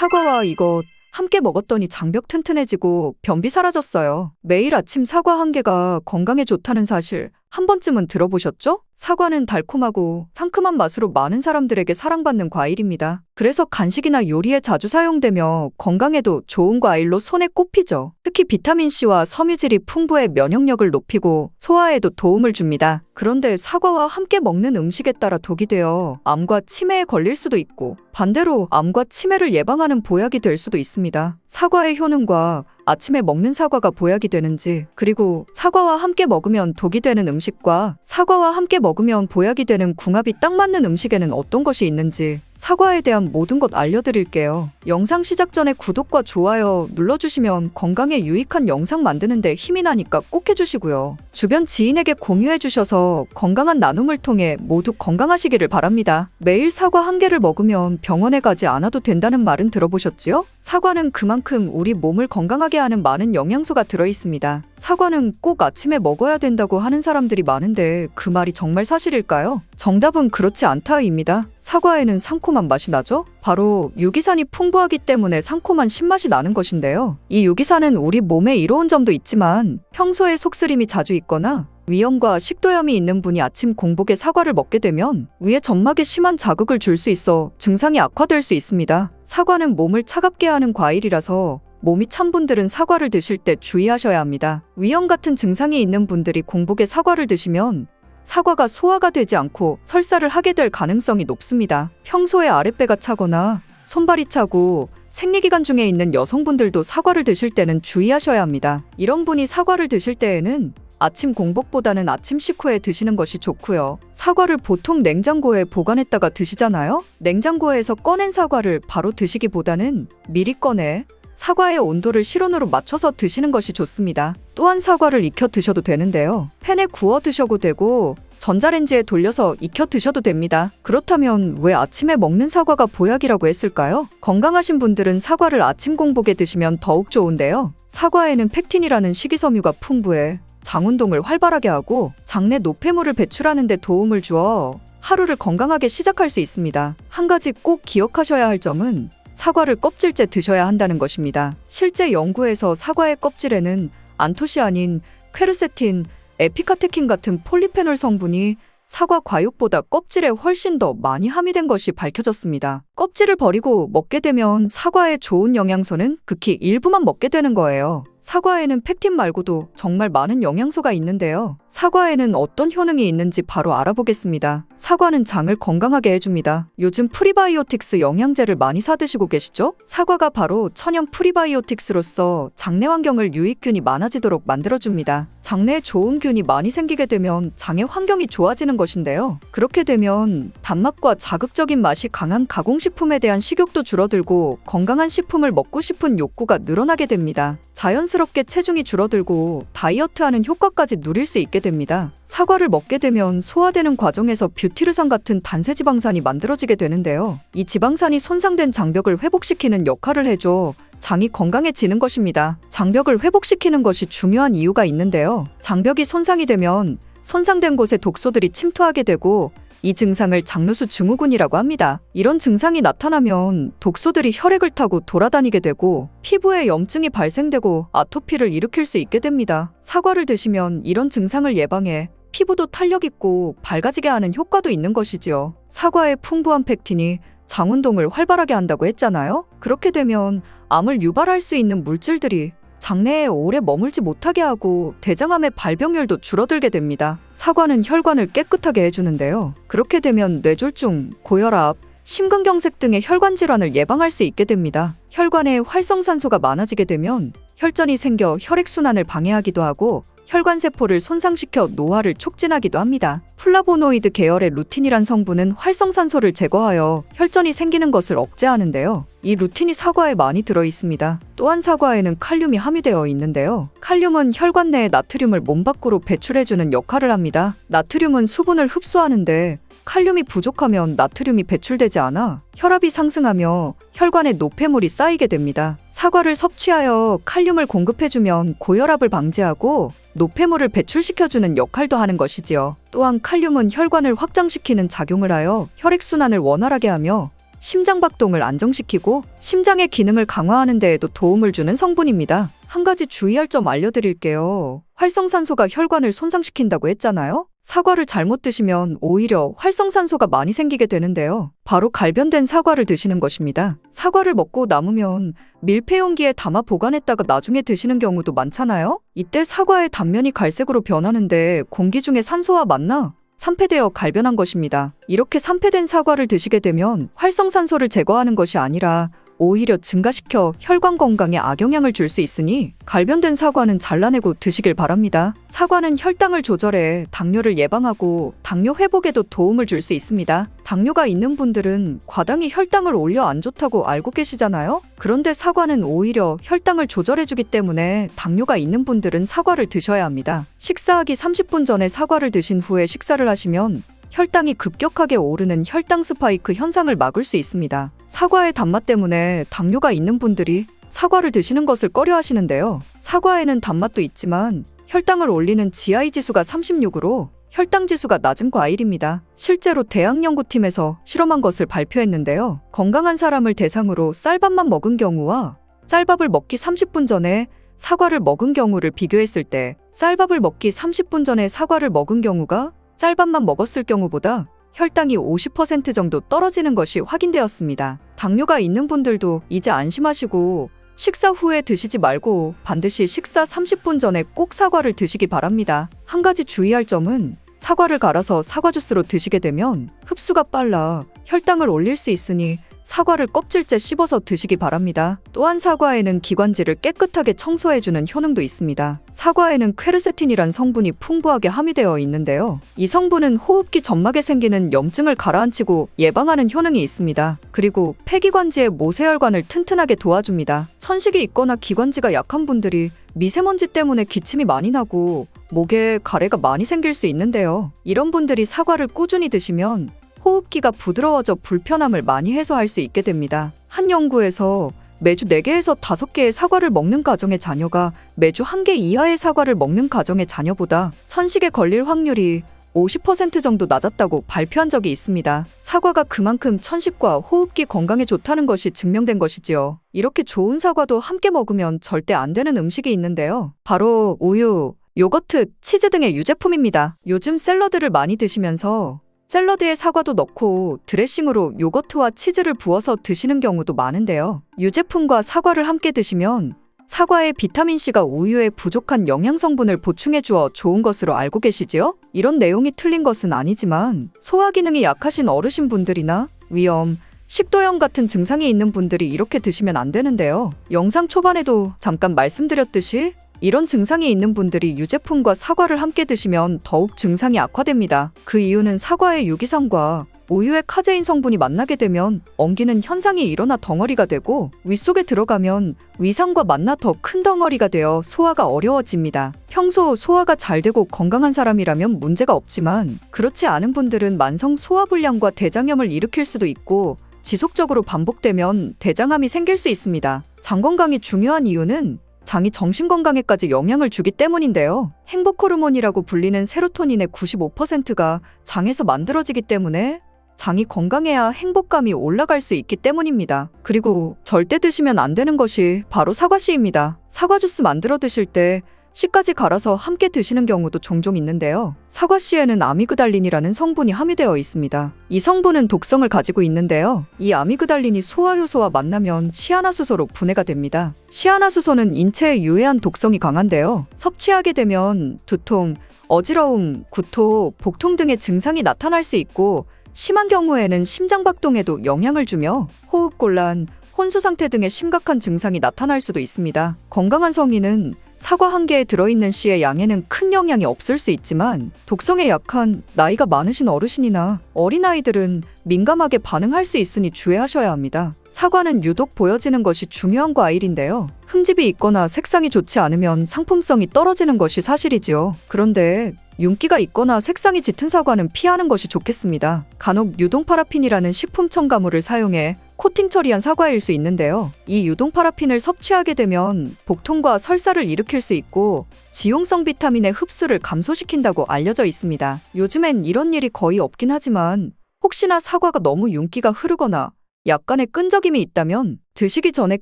사과와 이것 함께 먹었더니 장벽 튼튼해지고 변비 사라졌어요. 매일 아침 사과 한 개가 건강에 좋다는 사실 한 번쯤은 들어보셨죠? 사과는 달콤하고 상큼한 맛으로 많은 사람들에게 사랑받는 과일입니다. 그래서 간식이나 요리에 자주 사용되며 건강에도 좋은 과일로 손에 꼽히죠. 특히 비타민C와 섬유질이 풍부해 면역력을 높이고 소화에도 도움을 줍니다. 그런데 사과와 함께 먹는 음식에 따라 독이 되어 암과 치매에 걸릴 수도 있고 반대로 암과 치매를 예방하는 보약이 될 수도 있습니다. 사과의 효능과 아침에 먹는 사과가 보약이 되는지, 그리고 사과와 함께 먹으면 독이 되는 음식과 사과와 함께 먹으면 보약이 되는 궁합이 딱 맞는 음식에는 어떤 것이 있는지 사과에 대한 모든 것 알려드릴게요. 영상 시작 전에 구독과 좋아요 눌러주시면 건강에 유익한 영상 만드는데 힘이 나니까 꼭 해주시고요. 주변 지인에게 공유해주셔서 건강한 나눔을 통해 모두 건강하시기를 바랍니다. 매일 사과 한 개를 먹으면 병원에 가지 않아도 된다는 말은 들어보셨지요? 사과는 그만큼 우리 몸을 건강하게 하는 많은 영양소가 들어있습니다. 사과는 꼭 아침에 먹어야 된다고 하는 사람들이 많은데 그 말이 정말 사실일까요? 정답은 그렇지 않다입니다. 사과에는 상콤한 맛이 나죠? 바로 유기산이 풍부하기 때문에 상콤한 신맛이 나는 것인데요. 이 유기산은 우리 몸에 이로운 점도 있지만 평소에 속쓰림이 자주 있거나 위염과 식도염이 있는 분이 아침 공복에 사과를 먹게 되면 위의 점막에 심한 자극을 줄 수 있어 증상이 악화될 수 있습니다. 사과는 몸을 차갑게 하는 과일이라서 몸이 찬 분들은 사과를 드실 때 주의하셔야 합니다. 위염 같은 증상이 있는 분들이 공복에 사과를 드시면 사과가 소화가 되지 않고 설사를 하게 될 가능성이 높습니다. 평소에 아랫배가 차거나 손발이 차고 생리기간 중에 있는 여성분들도 사과를 드실 때는 주의하셔야 합니다. 이런 분이 사과를 드실 때에는 아침 공복보다는 아침 식후에 드시는 것이 좋고요. 사과를 보통 냉장고에 보관했다가 드시잖아요? 냉장고에서 꺼낸 사과를 바로 드시기보다는 미리 꺼내 사과의 온도를 실온으로 맞춰서 드시는 것이 좋습니다. 또한 사과를 익혀 드셔도 되는데요. 팬에 구워 드셔도 되고 전자레인지에 돌려서 익혀 드셔도 됩니다. 그렇다면 왜 아침에 먹는 사과가 보약이라고 했을까요? 건강하신 분들은 사과를 아침 공복에 드시면 더욱 좋은데요. 사과에는 펙틴이라는 식이섬유가 풍부해 장운동을 활발하게 하고 장내 노폐물을 배출하는 데 도움을 주어 하루를 건강하게 시작할 수 있습니다. 한 가지 꼭 기억하셔야 할 점은 사과를 껍질째 드셔야 한다는 것입니다. 실제 연구에서 사과의 껍질에는 안토시아닌, 퀘르세틴, 에피카테킨 같은 폴리페놀 성분이 사과 과육보다 껍질에 훨씬 더 많이 함유된 것이 밝혀졌습니다. 껍질을 버리고 먹게 되면 사과에 좋은 영양소는 극히 일부만 먹게 되는 거예요. 사과에는 펙틴 말고도 정말 많은 영양소가 있는데요. 사과에는 어떤 효능이 있는지 바로 알아보겠습니다. 사과는 장을 건강하게 해줍니다. 요즘 프리바이오틱스 영양제를 많이 사드시고 계시죠? 사과가 바로 천연 프리바이오틱스로서 장내 환경을 유익균이 많아지도록 만들어줍니다. 장내에 좋은 균이 많이 생기게 되면 장의 환경이 좋아지는 것인데요. 그렇게 되면 단맛과 자극적인 맛이 강한 가공식품에 대한 식욕도 줄어들고 건강한 식품을 먹고 싶은 욕구가 늘어나게 됩니다. 자연스럽게 체중이 줄어들고 다이어트하는 효과까지 누릴 수 있게 됩니다. 사과를 먹게 되면 소화되는 과정에서 뷰티르산 같은 단세지방산이 만들어지게 되는데요. 이 지방산이 손상된 장벽을 회복시키는 역할을 해줘 장이 건강해지는 것입니다. 장벽을 회복시키는 것이 중요한 이유가 있는데요. 장벽이 손상이 되면 손상된 곳에 독소들이 침투하게 되고 이 증상을 장누수 증후군이라고 합니다. 이런 증상이 나타나면 독소들이 혈액을 타고 돌아다니게 되고 피부에 염증이 발생되고 아토피를 일으킬 수 있게 됩니다. 사과를 드시면 이런 증상을 예방해 피부도 탄력 있고 밝아지게 하는 효과도 있는 것이지요. 사과의 풍부한 펙틴이 장운동을 활발하게 한다고 했잖아요. 그렇게 되면 암을 유발할 수 있는 물질들이 장내에 오래 머물지 못하게 하고 대장암의 발병률도 줄어들게 됩니다. 사과는 혈관을 깨끗하게 해주는데요. 그렇게 되면 뇌졸중, 고혈압, 심근경색 등의 혈관 질환을 예방할 수 있게 됩니다. 혈관에 활성산소가 많아지게 되면 혈전이 생겨 혈액순환을 방해하기도 하고 혈관세포를 손상시켜 노화를 촉진하기도 합니다. 플라보노이드 계열의 루틴이란 성분은 활성산소를 제거하여 혈전이 생기는 것을 억제하는데요. 이 루틴이 사과에 많이 들어있습니다. 또한 사과에는 칼륨이 함유되어 있는데요. 칼륨은 혈관 내의 나트륨을 몸 밖으로 배출해주는 역할을 합니다. 나트륨은 수분을 흡수하는데 칼륨이 부족하면 나트륨이 배출되지 않아 혈압이 상승하며 혈관에 노폐물이 쌓이게 됩니다. 사과를 섭취하여 칼륨을 공급해주면 고혈압을 방지하고 노폐물을 배출시켜주는 역할도 하는 것이지요. 또한 칼륨은 혈관을 확장시키는 작용을 하여 혈액순환을 원활하게 하며 심장박동을 안정시키고 심장의 기능을 강화하는 데에도 도움을 주는 성분입니다. 한 가지 주의할 점 알려드릴게요. 활성산소가 혈관을 손상시킨다고 했잖아요? 사과를 잘못 드시면 오히려 활성산소가 많이 생기게 되는데요. 바로 갈변된 사과를 드시는 것입니다. 사과를 먹고 남으면 밀폐 용기에 담아 보관했다가 나중에 드시는 경우도 많잖아요? 이때 사과의 단면이 갈색으로 변하는데 공기 중에 산소와 만나 산패되어 갈변한 것입니다. 이렇게 산패된 사과를 드시게 되면 활성산소를 제거하는 것이 아니라 오히려 증가시켜 혈관 건강에 악영향을 줄 수 있으니 갈변된 사과는 잘라내고 드시길 바랍니다. 사과는 혈당을 조절해 당뇨를 예방하고 당뇨 회복에도 도움을 줄 수 있습니다. 당뇨가 있는 분들은 과당이 혈당을 올려 안 좋다고 알고 계시잖아요? 그런데 사과는 오히려 혈당을 조절해주기 때문에 당뇨가 있는 분들은 사과를 드셔야 합니다. 식사하기 30분 전에 사과를 드신 후에 식사를 하시면 혈당이 급격하게 오르는 혈당 스파이크 현상을 막을 수 있습니다. 사과의 단맛 때문에 당뇨가 있는 분들이 사과를 드시는 것을 꺼려 하시는데요. 사과에는 단맛도 있지만 혈당을 올리는 GI 지수가 36으로 혈당 지수가 낮은 과일입니다. 실제로 대학연구팀에서 실험한 것을 발표했는데요. 건강한 사람을 대상으로 쌀밥만 먹은 경우와 쌀밥을 먹기 30분 전에 사과를 먹은 경우를 비교했을 때 쌀밥을 먹기 30분 전에 사과를 먹은 경우가 쌀밥만 먹었을 경우보다 혈당이 50% 정도 떨어지는 것이 확인되었습니다. 당뇨가 있는 분들도 이제 안심하시고 식사 후에 드시지 말고 반드시 식사 30분 전에 꼭 사과를 드시기 바랍니다. 한 가지 주의할 점은 사과를 갈아서 사과 주스로 드시게 되면 흡수가 빨라 혈당을 올릴 수 있으니 사과를 껍질째 씹어서 드시기 바랍니다. 또한 사과에는 기관지를 깨끗하게 청소해주는 효능도 있습니다. 사과에는 퀘르세틴이란 성분이 풍부하게 함유되어 있는데요. 이 성분은 호흡기 점막에 생기는 염증을 가라앉히고 예방하는 효능이 있습니다. 그리고 폐기관지의 모세혈관을 튼튼하게 도와줍니다. 천식이 있거나 기관지가 약한 분들이 미세먼지 때문에 기침이 많이 나고 목에 가래가 많이 생길 수 있는데요. 이런 분들이 사과를 꾸준히 드시면 호흡기가 부드러워져 불편함을 많이 해소할 수 있게 됩니다. 한 연구에서 매주 4개에서 5개의 사과를 먹는 가정의 자녀가 매주 1개 이하의 사과를 먹는 가정의 자녀보다 천식에 걸릴 확률이 50% 정도 낮았다고 발표한 적이 있습니다. 사과가 그만큼 천식과 호흡기 건강에 좋다는 것이 증명된 것이지요. 이렇게 좋은 사과도 함께 먹으면 절대 안 되는 음식이 있는데요. 바로 우유, 요거트, 치즈 등의 유제품입니다. 요즘 샐러드를 많이 드시면서 샐러드에 사과도 넣고 드레싱으로 요거트와 치즈를 부어서 드시는 경우도 많은데요. 유제품과 사과를 함께 드시면 사과의 비타민C가 우유에 부족한 영양성분을 보충해 주어 좋은 것으로 알고 계시지요? 이런 내용이 틀린 것은 아니지만 소화 기능이 약하신 어르신분들이나 위염, 식도염 같은 증상이 있는 분들이 이렇게 드시면 안 되는데요. 영상 초반에도 잠깐 말씀드렸듯이 이런 증상이 있는 분들이 유제품과 사과를 함께 드시면 더욱 증상이 악화됩니다. 그 이유는 사과의 유기산과 우유의 카제인 성분이 만나게 되면 엉기는 현상이 일어나 덩어리가 되고 윗속에 들어가면 위산과 만나 더 큰 덩어리가 되어 소화가 어려워집니다. 평소 소화가 잘 되고 건강한 사람이라면 문제가 없지만 그렇지 않은 분들은 만성 소화불량과 대장염을 일으킬 수도 있고 지속적으로 반복되면 대장암이 생길 수 있습니다. 장 건강이 중요한 이유는 장이 정신건강에까지 영향을 주기 때문인데요. 행복 호르몬이라고 불리는 세로토닌의 95%가 장에서 만들어지기 때문에 장이 건강해야 행복감이 올라갈 수 있기 때문입니다. 그리고 절대 드시면 안 되는 것이 바로 사과씨입니다. 사과 주스 만들어 드실 때 씨까지 갈아서 함께 드시는 경우도 종종 있는데요. 사과씨에는 아미그달린이라는 성분이 함유되어 있습니다. 이 성분은 독성을 가지고 있는데요. 이 아미그달린이 소화효소와 만나면 시아나수소로 분해가 됩니다. 시아나수소는 인체에 유해한 독성이 강한데요. 섭취하게 되면 두통, 어지러움, 구토, 복통 등의 증상이 나타날 수 있고 심한 경우에는 심장박동에도 영향을 주며 호흡곤란, 혼수 상태 등의 심각한 증상이 나타날 수도 있습니다. 건강한 성인은 사과 한 개에 들어있는 씨의 양에는 큰 영향이 없을 수 있지만 독성에 약한 나이가 많으신 어르신이나 어린아이들은 민감하게 반응할 수 있으니 주의하셔야 합니다. 사과는 유독 보여지는 것이 중요한 과일인데요. 흠집이 있거나 색상이 좋지 않으면 상품성이 떨어지는 것이 사실이지요. 그런데 윤기가 있거나 색상이 짙은 사과는 피하는 것이 좋겠습니다. 간혹 유동파라핀이라는 식품 첨가물을 사용해 코팅 처리한 사과일 수 있는데요. 이 유동파라핀을 섭취하게 되면 복통과 설사를 일으킬 수 있고 지용성 비타민의 흡수를 감소시킨다고 알려져 있습니다. 요즘엔 이런 일이 거의 없긴 하지만 혹시나 사과가 너무 윤기가 흐르거나 약간의 끈적임이 있다면 드시기 전에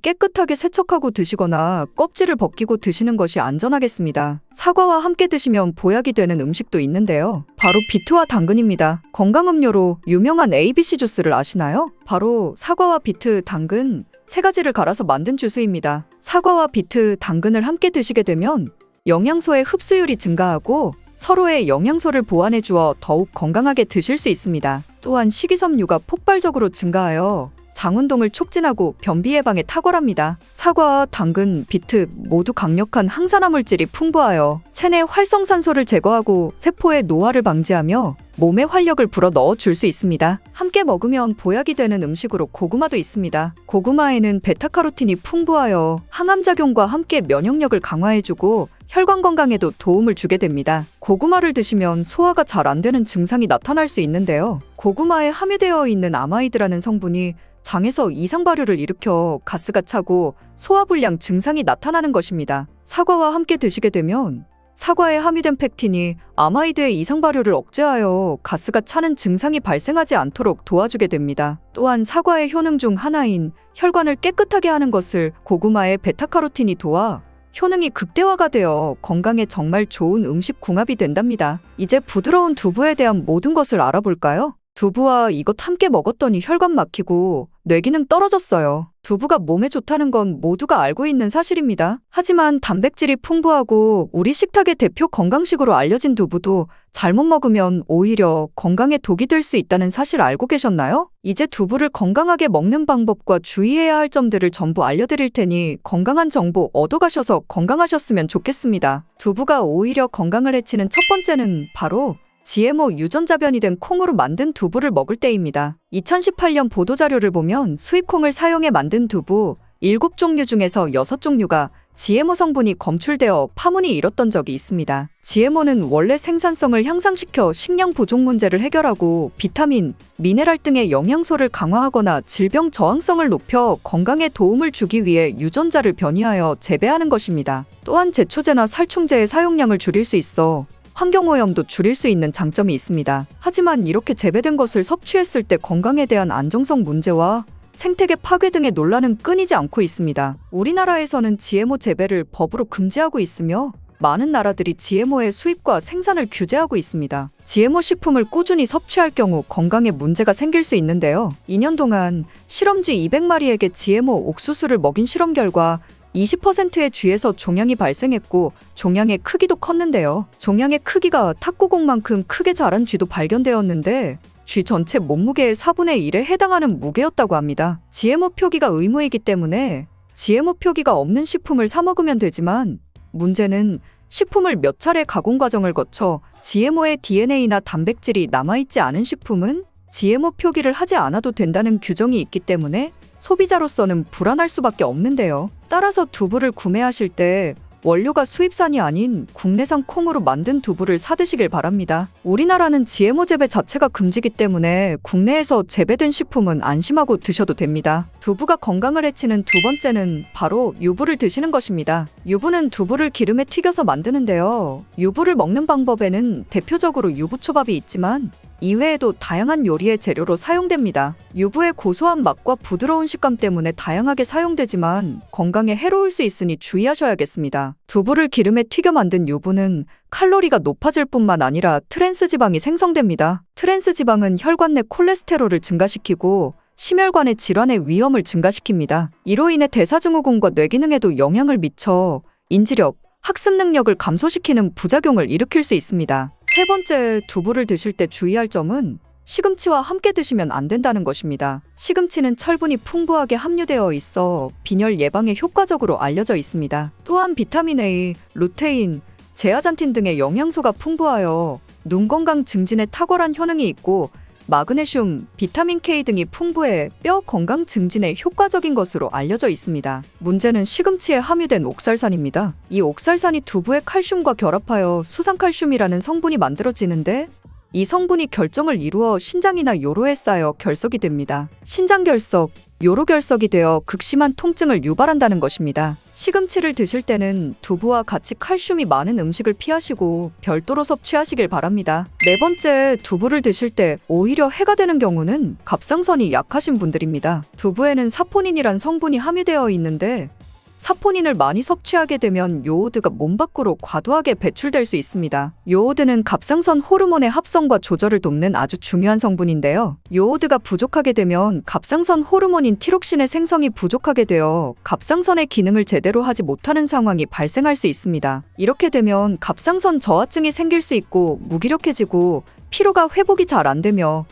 깨끗하게 세척하고 드시거나 껍질을 벗기고 드시는 것이 안전하겠습니다. 사과와 함께 드시면 보약이 되는 음식도 있는데요. 바로 비트와 당근입니다. 건강음료로 유명한 ABC 주스를 아시나요? 바로 사과와 비트, 당근 세 가지를 갈아서 만든 주스입니다. 사과와 비트, 당근을 함께 드시게 되면 영양소의 흡수율이 증가하고 서로의 영양소를 보완해 주어 더욱 건강하게 드실 수 있습니다. 또한 식이섬유가 폭발적으로 증가하여 장운동을 촉진하고 변비 예방에 탁월합니다. 사과, 당근, 비트 모두 강력한 항산화 물질이 풍부하여 체내 활성산소를 제거하고 세포의 노화를 방지하며 몸에 활력을 불어 넣어 줄 수 있습니다. 함께 먹으면 보약이 되는 음식으로 고구마도 있습니다. 고구마에는 베타카로틴이 풍부하여 항암작용과 함께 면역력을 강화해주고 혈관 건강에도 도움을 주게 됩니다. 고구마를 드시면 소화가 잘 안 되는 증상이 나타날 수 있는데요. 고구마에 함유되어 있는 아마이드라는 성분이 장에서 이상 발효를 일으켜 가스가 차고 소화불량 증상이 나타나는 것입니다. 사과와 함께 드시게 되면 사과에 함유된 펙틴이 아마이드의 이상 발효를 억제하여 가스가 차는 증상이 발생하지 않도록 도와주게 됩니다. 또한 사과의 효능 중 하나인 혈관을 깨끗하게 하는 것을 고구마의 베타카로틴이 도와 효능이 극대화가 되어 건강에 정말 좋은 음식 궁합이 된답니다. 이제 부드러운 두부에 대한 모든 것을 알아볼까요? 두부와 이것 함께 먹었더니 혈관 막히고 뇌기능 떨어졌어요. 두부가 몸에 좋다는 건 모두가 알고 있는 사실입니다. 하지만 단백질이 풍부하고 우리 식탁의 대표 건강식으로 알려진 두부도 잘못 먹으면 오히려 건강에 독이 될 수 있다는 사실 알고 계셨나요? 이제 두부를 건강하게 먹는 방법과 주의해야 할 점들을 전부 알려드릴 테니 건강한 정보 얻어가셔서 건강하셨으면 좋겠습니다. 두부가 오히려 건강을 해치는 첫 번째는 바로 GMO 유전자변이 된 콩으로 만든 두부를 먹을 때입니다. 2018년 보도자료를 보면 수입콩을 사용해 만든 두부 7종류 중에서 6종류가 GMO 성분이 검출되어 파문이 일었던 적이 있습니다. GMO는 원래 생산성을 향상시켜 식량 부족 문제를 해결하고 비타민, 미네랄 등의 영양소를 강화하거나 질병 저항성을 높여 건강에 도움을 주기 위해 유전자를 변이하여 재배하는 것입니다. 또한 제초제나 살충제의 사용량을 줄일 수 있어 환경오염도 줄일 수 있는 장점이 있습니다. 하지만 이렇게 재배된 것을 섭취했을 때 건강에 대한 안정성 문제와 생태계 파괴 등의 논란은 끊이지 않고 있습니다. 우리나라에서는 GMO 재배를 법으로 금지하고 있으며 많은 나라들이 GMO의 수입과 생산을 규제하고 있습니다. GMO 식품을 꾸준히 섭취할 경우 건강에 문제가 생길 수 있는데요. 2년 동안 실험쥐 200마리에게 GMO 옥수수를 먹인 실험 결과 20%의 쥐에서 종양이 발생했고 종양의 크기도 컸는데요. 종양의 크기가 탁구공만큼 크게 자란 쥐도 발견되었는데 쥐 전체 몸무게의 4분의 1에 해당하는 무게였다고 합니다. GMO 표기가 의무이기 때문에 GMO 표기가 없는 식품을 사 먹으면 되지만 문제는 식품을 몇 차례 가공 과정을 거쳐 GMO의 DNA나 단백질이 남아있지 않은 식품은 GMO 표기를 하지 않아도 된다는 규정이 있기 때문에 소비자로서는 불안할 수밖에 없는데요. 따라서 두부를 구매하실 때 원료가 수입산이 아닌 국내산 콩으로 만든 두부를 사드시길 바랍니다. 우리나라는 GMO 재배 자체가 금지기 때문에 국내에서 재배된 식품은 안심하고 드셔도 됩니다. 두부가 건강을 해치는 두 번째는 바로 유부를 드시는 것입니다. 유부는 두부를 기름에 튀겨서 만드는데요. 유부를 먹는 방법에는 대표적으로 유부초밥이 있지만 이외에도 다양한 요리의 재료로 사용됩니다. 유부의 고소한 맛과 부드러운 식감 때문에 다양하게 사용되지만 건강에 해로울 수 있으니 주의하셔야겠습니다. 두부를 기름에 튀겨 만든 유부는 칼로리가 높아질 뿐만 아니라 트랜스 지방이 생성됩니다. 트랜스 지방은 혈관 내 콜레스테롤을 증가시키고 심혈관의 질환의 위험을 증가시킵니다. 이로 인해 대사증후군과 뇌기능에도 영향을 미쳐 인지력, 학습 능력을 감소시키는 부작용을 일으킬 수 있습니다. 세 번째, 두부를 드실 때 주의할 점은 시금치와 함께 드시면 안 된다는 것입니다. 시금치는 철분이 풍부하게 함유되어 있어 빈혈 예방에 효과적으로 알려져 있습니다. 또한 비타민 A, 루테인, 제아잔틴 등의 영양소가 풍부하여 눈 건강 증진에 탁월한 효능이 있고 마그네슘, 비타민 K 등이 풍부해 뼈 건강 증진에 효과적인 것으로 알려져 있습니다. 문제는 시금치에 함유된 옥살산입니다. 이 옥살산이 두부의 칼슘과 결합하여 수산칼슘이라는 성분이 만들어지는데 이 성분이 결정을 이루어 신장이나 요로에 쌓여 결석이 됩니다. 신장 결석, 요로 결석이 되어 극심한 통증을 유발한다는 것입니다. 시금치를 드실 때는 두부와 같이 칼슘이 많은 음식을 피하시고 별도로 섭취하시길 바랍니다. 네 번째, 두부를 드실 때 오히려 해가 되는 경우는 갑상선이 약하신 분들입니다. 두부에는 사포닌이란 성분이 함유되어 있는데 사포닌을 많이 섭취하게 되면 요오드가 몸 밖으로 과도하게 배출될 수 있습니다. 요오드는 갑상선 호르몬의 합성과 조절을 돕는 아주 중요한 성분인데요. 요오드가 부족하게 되면 갑상선 호르몬인 티록신의 생성이 부족하게 되어 갑상선의 기능을 제대로 하지 못하는 상황이 발생할 수 있습니다. 이렇게 되면 갑상선 저하증이 생길 수 있고 무기력해지고 피로가 회복이 잘 안 되며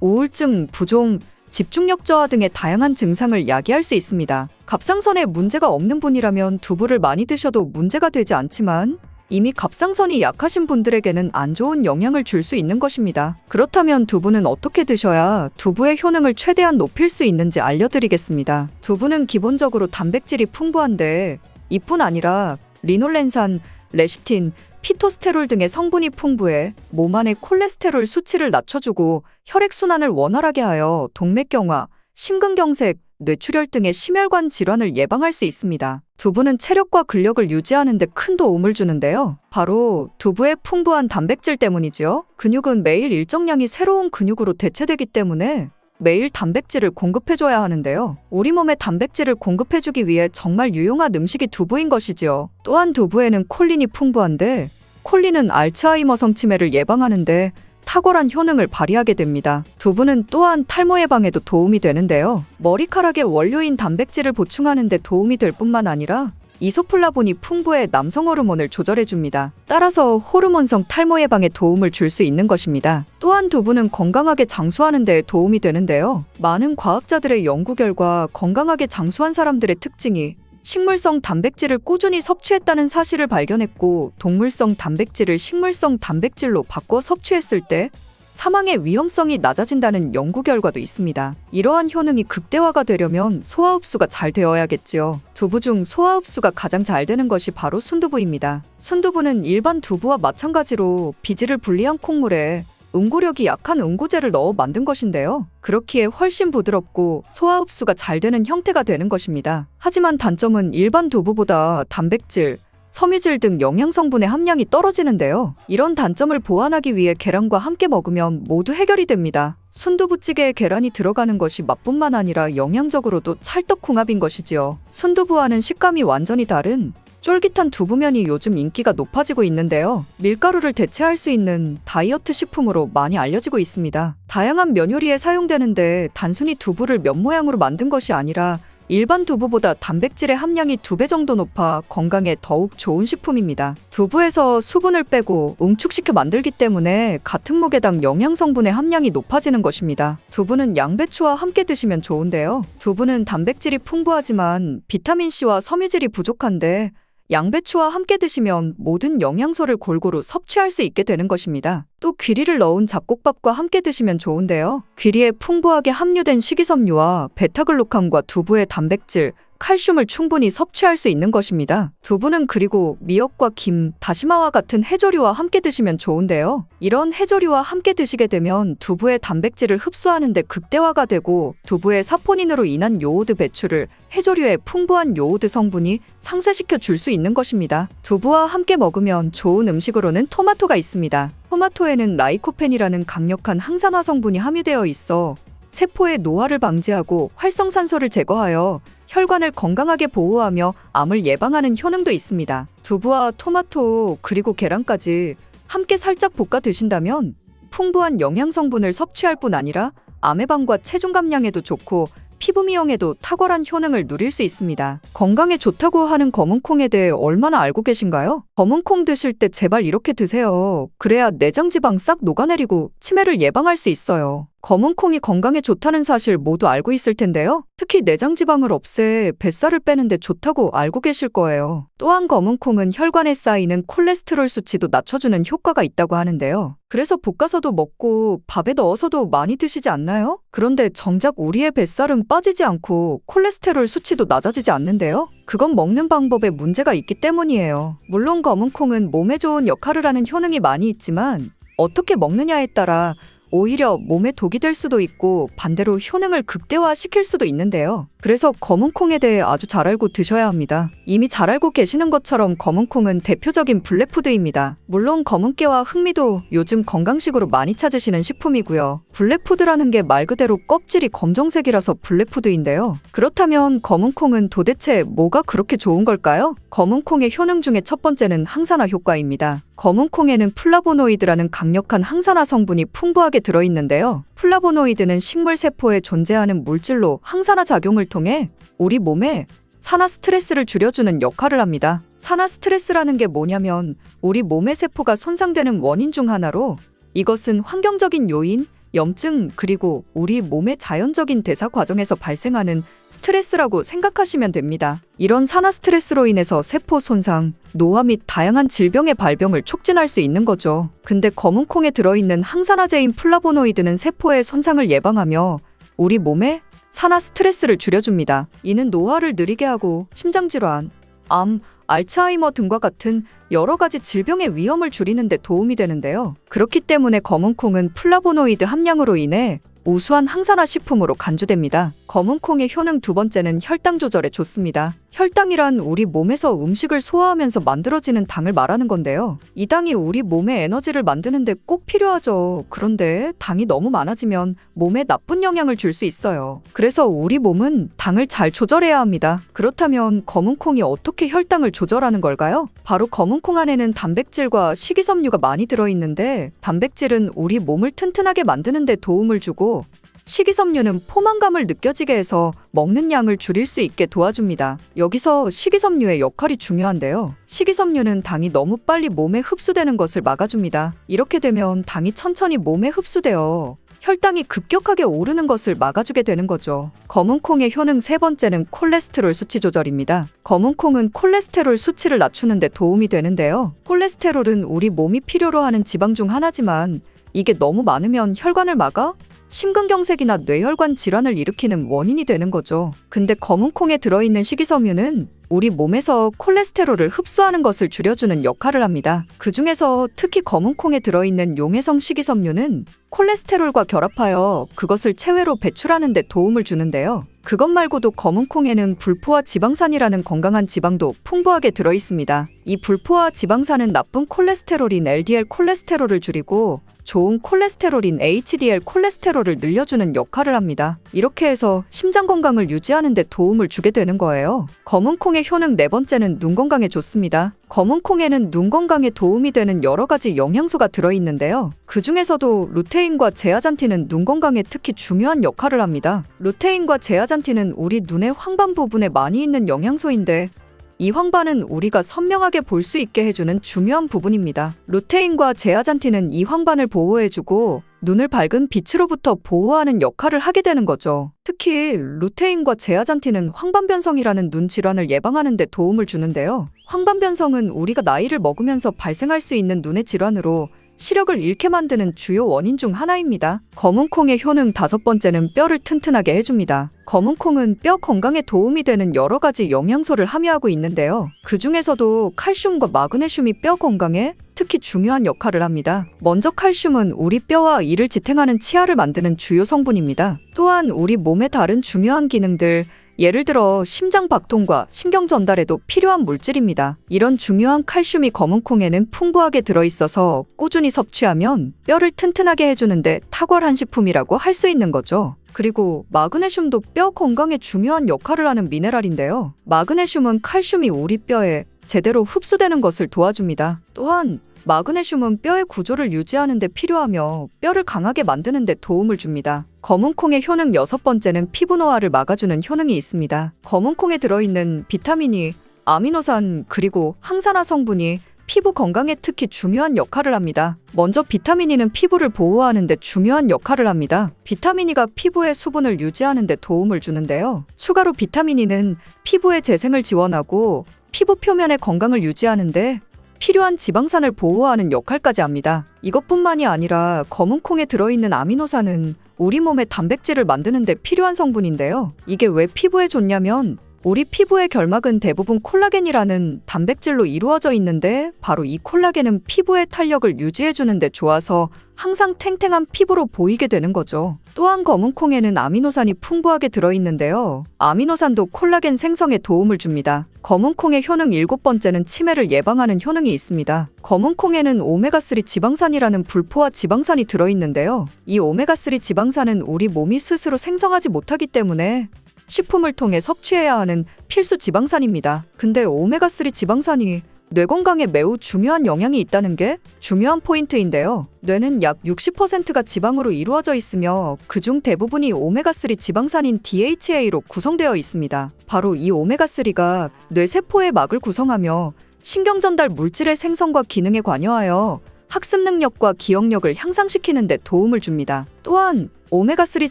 우울증, 부종, 집중력 저하 등의 다양한 증상을 야기할 수 있습니다. 갑상선에 문제가 없는 분이라면 두부를 많이 드셔도 문제가 되지 않지만 이미 갑상선이 약하신 분들에게는 안 좋은 영향을 줄 수 있는 것입니다. 그렇다면 두부는 어떻게 드셔야 두부의 효능을 최대한 높일 수 있는지 알려드리겠습니다. 두부는 기본적으로 단백질이 풍부한데 이뿐 아니라 리놀렌산, 레시틴, 피토스테롤 등의 성분이 풍부해 몸 안의 콜레스테롤 수치를 낮춰주고 혈액순환을 원활하게 하여 동맥경화, 심근경색, 뇌출혈 등의 심혈관 질환을 예방할 수 있습니다. 두부는 체력과 근력을 유지하는 데 큰 도움을 주는데요. 바로 두부의 풍부한 단백질 때문이지요. 근육은 매일 일정량이 새로운 근육으로 대체되기 때문에 매일 단백질을 공급해줘야 하는데요. 우리 몸에 단백질을 공급해주기 위해 정말 유용한 음식이 두부인 것이지요. 또한 두부에는 콜린이 풍부한데 콜린은 알츠하이머성 치매를 예방하는데 탁월한 효능을 발휘하게 됩니다. 두부는 또한 탈모 예방에도 도움이 되는데요. 머리카락의 원료인 단백질을 보충하는 데 도움이 될 뿐만 아니라 이소플라본이 풍부해 남성 호르몬을 조절해줍니다. 따라서 호르몬성 탈모 예방에 도움을 줄 수 있는 것입니다. 또한 두부는 건강하게 장수하는 데 도움이 되는데요. 많은 과학자들의 연구 결과 건강하게 장수한 사람들의 특징이 식물성 단백질을 꾸준히 섭취했다는 사실을 발견했고 동물성 단백질을 식물성 단백질로 바꿔 섭취했을 때 사망의 위험성이 낮아진다는 연구 결과도 있습니다. 이러한 효능이 극대화가 되려면 소화 흡수가 잘 되어야겠지요. 두부 중 소화 흡수가 가장 잘 되는 것이 바로 순두부입니다. 순두부는 일반 두부와 마찬가지로 비질을 분리한 콩물에 응고력이 약한 응고제를 넣어 만든 것인데요. 그렇기에 훨씬 부드럽고 소화 흡수가 잘 되는 형태가 되는 것입니다. 하지만 단점은 일반 두부보다 단백질, 섬유질 등 영양성분의 함량이 떨어지는데요. 이런 단점을 보완하기 위해 계란과 함께 먹으면 모두 해결이 됩니다. 순두부찌개에 계란이 들어가는 것이 맛뿐만 아니라 영양적으로도 찰떡궁합인 것이지요. 순두부와는 식감이 완전히 다른 쫄깃한 두부면이 요즘 인기가 높아지고 있는데요. 밀가루를 대체할 수 있는 다이어트 식품으로 많이 알려지고 있습니다. 다양한 면 요리에 사용되는데 단순히 두부를 면 모양으로 만든 것이 아니라 일반 두부보다 단백질의 함량이 2배 정도 높아 건강에 더욱 좋은 식품입니다. 두부에서 수분을 빼고 응축시켜 만들기 때문에 같은 무게당 영양성분의 함량이 높아지는 것입니다. 두부는 양배추와 함께 드시면 좋은데요. 두부는 단백질이 풍부하지만 비타민C와 섬유질이 부족한데 양배추와 함께 드시면 모든 영양소를 골고루 섭취할 수 있게 되는 것입니다. 또 귀리를 넣은 잡곡밥과 함께 드시면 좋은데요. 귀리에 풍부하게 함유된 식이섬유와 베타글루칸과 두부의 단백질, 칼슘을 충분히 섭취할 수 있는 것입니다. 두부는 그리고 미역과 김, 다시마와 같은 해조류와 함께 드시면 좋은데요. 이런 해조류와 함께 드시게 되면 두부의 단백질을 흡수하는 데 극대화가 되고 두부의 사포닌으로 인한 요오드 배출을 해조류의 풍부한 요오드 성분이 상쇄시켜 줄 수 있는 것입니다. 두부와 함께 먹으면 좋은 음식으로는 토마토가 있습니다. 토마토에는 라이코펜이라는 강력한 항산화 성분이 함유되어 있어 세포의 노화를 방지하고 활성산소를 제거하여 혈관을 건강하게 보호하며 암을 예방하는 효능도 있습니다. 두부와 토마토 그리고 계란까지 함께 살짝 볶아 드신다면 풍부한 영양성분을 섭취할 뿐 아니라 암 예방과 체중 감량에도 좋고 피부 미용에도 탁월한 효능을 누릴 수 있습니다. 건강에 좋다고 하는 검은콩에 대해 얼마나 알고 계신가요? 검은콩 드실 때 제발 이렇게 드세요. 그래야 내장 지방 싹 녹아내리고 치매를 예방할 수 있어요. 검은콩이 건강에 좋다는 사실 모두 알고 있을 텐데요. 특히 내장 지방을 없애 뱃살을 빼는데 좋다고 알고 계실 거예요. 또한 검은콩은 혈관에 쌓이는 콜레스테롤 수치도 낮춰주는 효과가 있다고 하는데요. 그래서 볶아서도 먹고 밥에 넣어서도 많이 드시지 않나요? 그런데 정작 우리의 뱃살은 빠지지 않고 콜레스테롤 수치도 낮아지지 않는데요. 그건 먹는 방법에 문제가 있기 때문이에요. 물론 검은콩은 몸에 좋은 역할을 하는 효능이 많이 있지만 어떻게 먹느냐에 따라 오히려 몸에 독이 될 수도 있고 반대로 효능을 극대화시킬 수도 있는데요. 그래서 검은콩에 대해 아주 잘 알고 드셔야 합니다. 이미 잘 알고 계시는 것처럼 검은콩은 대표적인 블랙푸드입니다. 물론 검은깨와 흑미도 요즘 건강식으로 많이 찾으시는 식품이고요. 블랙푸드라는 게 말 그대로 껍질이 검정색이라서 블랙푸드인데요. 그렇다면 검은콩은 도대체 뭐가 그렇게 좋은 걸까요? 검은콩의 효능 중에 첫 번째는 항산화 효과입니다. 검은콩에는 플라보노이드라는 강력한 항산화 성분이 풍부하게 들어있는데요. 플라보노이드는 식물 세포에 존재하는 물질로 항산화 작용을 통해 우리 몸에 산화 스트레스를 줄여주는 역할을 합니다. 산화 스트레스라는 게 뭐냐면 우리 몸의 세포가 손상되는 원인 중 하나로 이것은 환경적인 요인, 염증, 그리고 우리 몸의 자연적인 대사 과정에서 발생하는 스트레스라고 생각하시면 됩니다. 이런 산화 스트레스로 인해서 세포 손상, 노화 및 다양한 질병의 발병을 촉진할 수 있는 거죠. 근데 검은콩에 들어있는 항산화제인 플라보노이드는 세포의 손상을 예방하며 우리 몸에 산화 스트레스를 줄여줍니다. 이는 노화를 느리게 하고 심장질환, 암, 알츠하이머 등과 같은 여러 가지 질병의 위험을 줄이는 데 도움이 되는데요. 그렇기 때문에 검은콩은 플라보노이드 함량으로 인해 우수한 항산화 식품으로 간주됩니다. 검은콩의 효능 두 번째는 혈당 조절에 좋습니다. 혈당이란 우리 몸에서 음식을 소화하면서 만들어지는 당을 말하는 건데요. 이 당이 우리 몸의 에너지를 만드는데 꼭 필요하죠. 그런데 당이 너무 많아지면 몸에 나쁜 영향을 줄 수 있어요. 그래서 우리 몸은 당을 잘 조절해야 합니다. 그렇다면 검은콩이 어떻게 혈당을 조절하는 걸까요? 바로 검은콩 안에는 단백질과 식이섬유가 많이 들어있는데 단백질은 우리 몸을 튼튼하게 만드는 데 도움을 주고 식이섬유는 포만감을 느껴지게 해서 먹는 양을 줄일 수 있게 도와줍니다. 여기서 식이섬유의 역할이 중요한데요. 식이섬유는 당이 너무 빨리 몸에 흡수되는 것을 막아줍니다. 이렇게 되면 당이 천천히 몸에 흡수되어 혈당이 급격하게 오르는 것을 막아주게 되는 거죠. 검은콩의 효능 세 번째는 콜레스테롤 수치 조절입니다. 검은콩은 콜레스테롤 수치를 낮추는 데 도움이 되는데요. 콜레스테롤은 우리 몸이 필요로 하는 지방 중 하나지만 이게 너무 많으면 혈관을 막아 심근경색이나 뇌혈관 질환을 일으키는 원인이 되는 거죠. 근데 검은콩에 들어있는 식이섬유는 우리 몸에서 콜레스테롤을 흡수하는 것을 줄여주는 역할을 합니다. 그 중에서 특히 검은콩에 들어있는 용해성 식이섬유는 콜레스테롤과 결합하여 그것을 체외로 배출하는 데 도움을 주는데요. 그것 말고도 검은콩에는 불포화 지방산이라는 건강한 지방도 풍부하게 들어있습니다. 이 불포화 지방산은 나쁜 콜레스테롤인 LDL 콜레스테롤을 줄이고 좋은 콜레스테롤인 HDL 콜레스테롤을 늘려주는 역할을 합니다. 이렇게 해서 심장 건강을 유지하는 데 도움을 주게 되는 거예요. 검은콩의 효능 네 번째는 눈 건강에 좋습니다. 검은콩에는 눈 건강에 도움이 되는 여러 가지 영양소가 들어있는데요. 그 중에서도 루테인과 제아잔틴은 눈 건강에 특히 중요한 역할을 합니다. 루테인과 제아잔틴은 우리 눈의 황반 부분에 많이 있는 영양소인데 이 황반은 우리가 선명하게 볼 수 있게 해주는 중요한 부분입니다. 루테인과 제아잔틴은 이 황반을 보호해주고 눈을 밝은 빛으로부터 보호하는 역할을 하게 되는 거죠. 특히 루테인과 제아잔틴은 황반변성이라는 눈 질환을 예방하는 데 도움을 주는데요. 황반변성은 우리가 나이를 먹으면서 발생할 수 있는 눈의 질환으로 시력을 잃게 만드는 주요 원인 중 하나입니다. 검은콩의 효능 다섯 번째는 뼈를 튼튼하게 해줍니다. 검은콩은 뼈 건강에 도움이 되는 여러 가지 영양소를 함유하고 있는데요. 그 중에서도 칼슘과 마그네슘이 뼈 건강에 특히 중요한 역할을 합니다. 먼저 칼슘은 우리 뼈와 이를 지탱하는 치아를 만드는 주요 성분입니다. 또한 우리 몸의 다른 중요한 기능들, 예를 들어 심장 박동과 신경 전달에도 필요한 물질입니다. 이런 중요한 칼슘이 검은콩에는 풍부하게 들어있어서 꾸준히 섭취하면 뼈를 튼튼하게 해주는데 탁월한 식품이라고 할 수 있는 거죠. 그리고 마그네슘도 뼈 건강에 중요한 역할을 하는 미네랄인데요. 마그네슘은 칼슘이 우리 뼈에 제대로 흡수되는 것을 도와줍니다. 또한 마그네슘은 뼈의 구조를 유지하는 데 필요하며 뼈를 강하게 만드는 데 도움을 줍니다. 검은콩의 효능 여섯 번째는 피부 노화를 막아주는 효능이 있습니다. 검은콩에 들어있는 비타민이, 아미노산, 그리고 항산화 성분이 피부 건강에 특히 중요한 역할을 합니다. 먼저 비타민 E는 피부를 보호하는 데 중요한 역할을 합니다. 비타민 E가 피부의 수분을 유지하는 데 도움을 주는데요. 추가로 비타민 E는 피부의 재생을 지원하고 피부 표면의 건강을 유지하는 데 필요한 지방산을 보호하는 역할까지 합니다. 이것뿐만이 아니라 검은콩에 들어있는 아미노산은 우리 몸의 단백질을 만드는 데 필요한 성분인데요. 이게 왜 피부에 좋냐면 우리 피부의 결막은 대부분 콜라겐이라는 단백질로 이루어져 있는데 바로 이 콜라겐은 피부의 탄력을 유지해주는 데 좋아서 항상 탱탱한 피부로 보이게 되는 거죠. 또한 검은콩에는 아미노산이 풍부하게 들어있는데요. 아미노산도 콜라겐 생성에 도움을 줍니다. 검은콩의 효능 7번째는 치매를 예방하는 효능이 있습니다. 검은콩에는 오메가3 지방산이라는 불포화 지방산이 들어있는데요. 이 오메가3 지방산은 우리 몸이 스스로 생성하지 못하기 때문에 식품을 통해 섭취해야 하는 필수 지방산입니다. 근데 오메가3 지방산이 뇌 건강에 매우 중요한 영향이 있다는 게 중요한 포인트인데요. 뇌는 약 60%가 지방으로 이루어져 있으며 그중 대부분이 오메가3 지방산인 DHA로 구성되어 있습니다. 바로 이 오메가3가 뇌세포의 막을 구성하며 신경전달 물질의 생성과 기능에 관여하여 학습 능력과 기억력을 향상시키는 데 도움을 줍니다. 또한 오메가3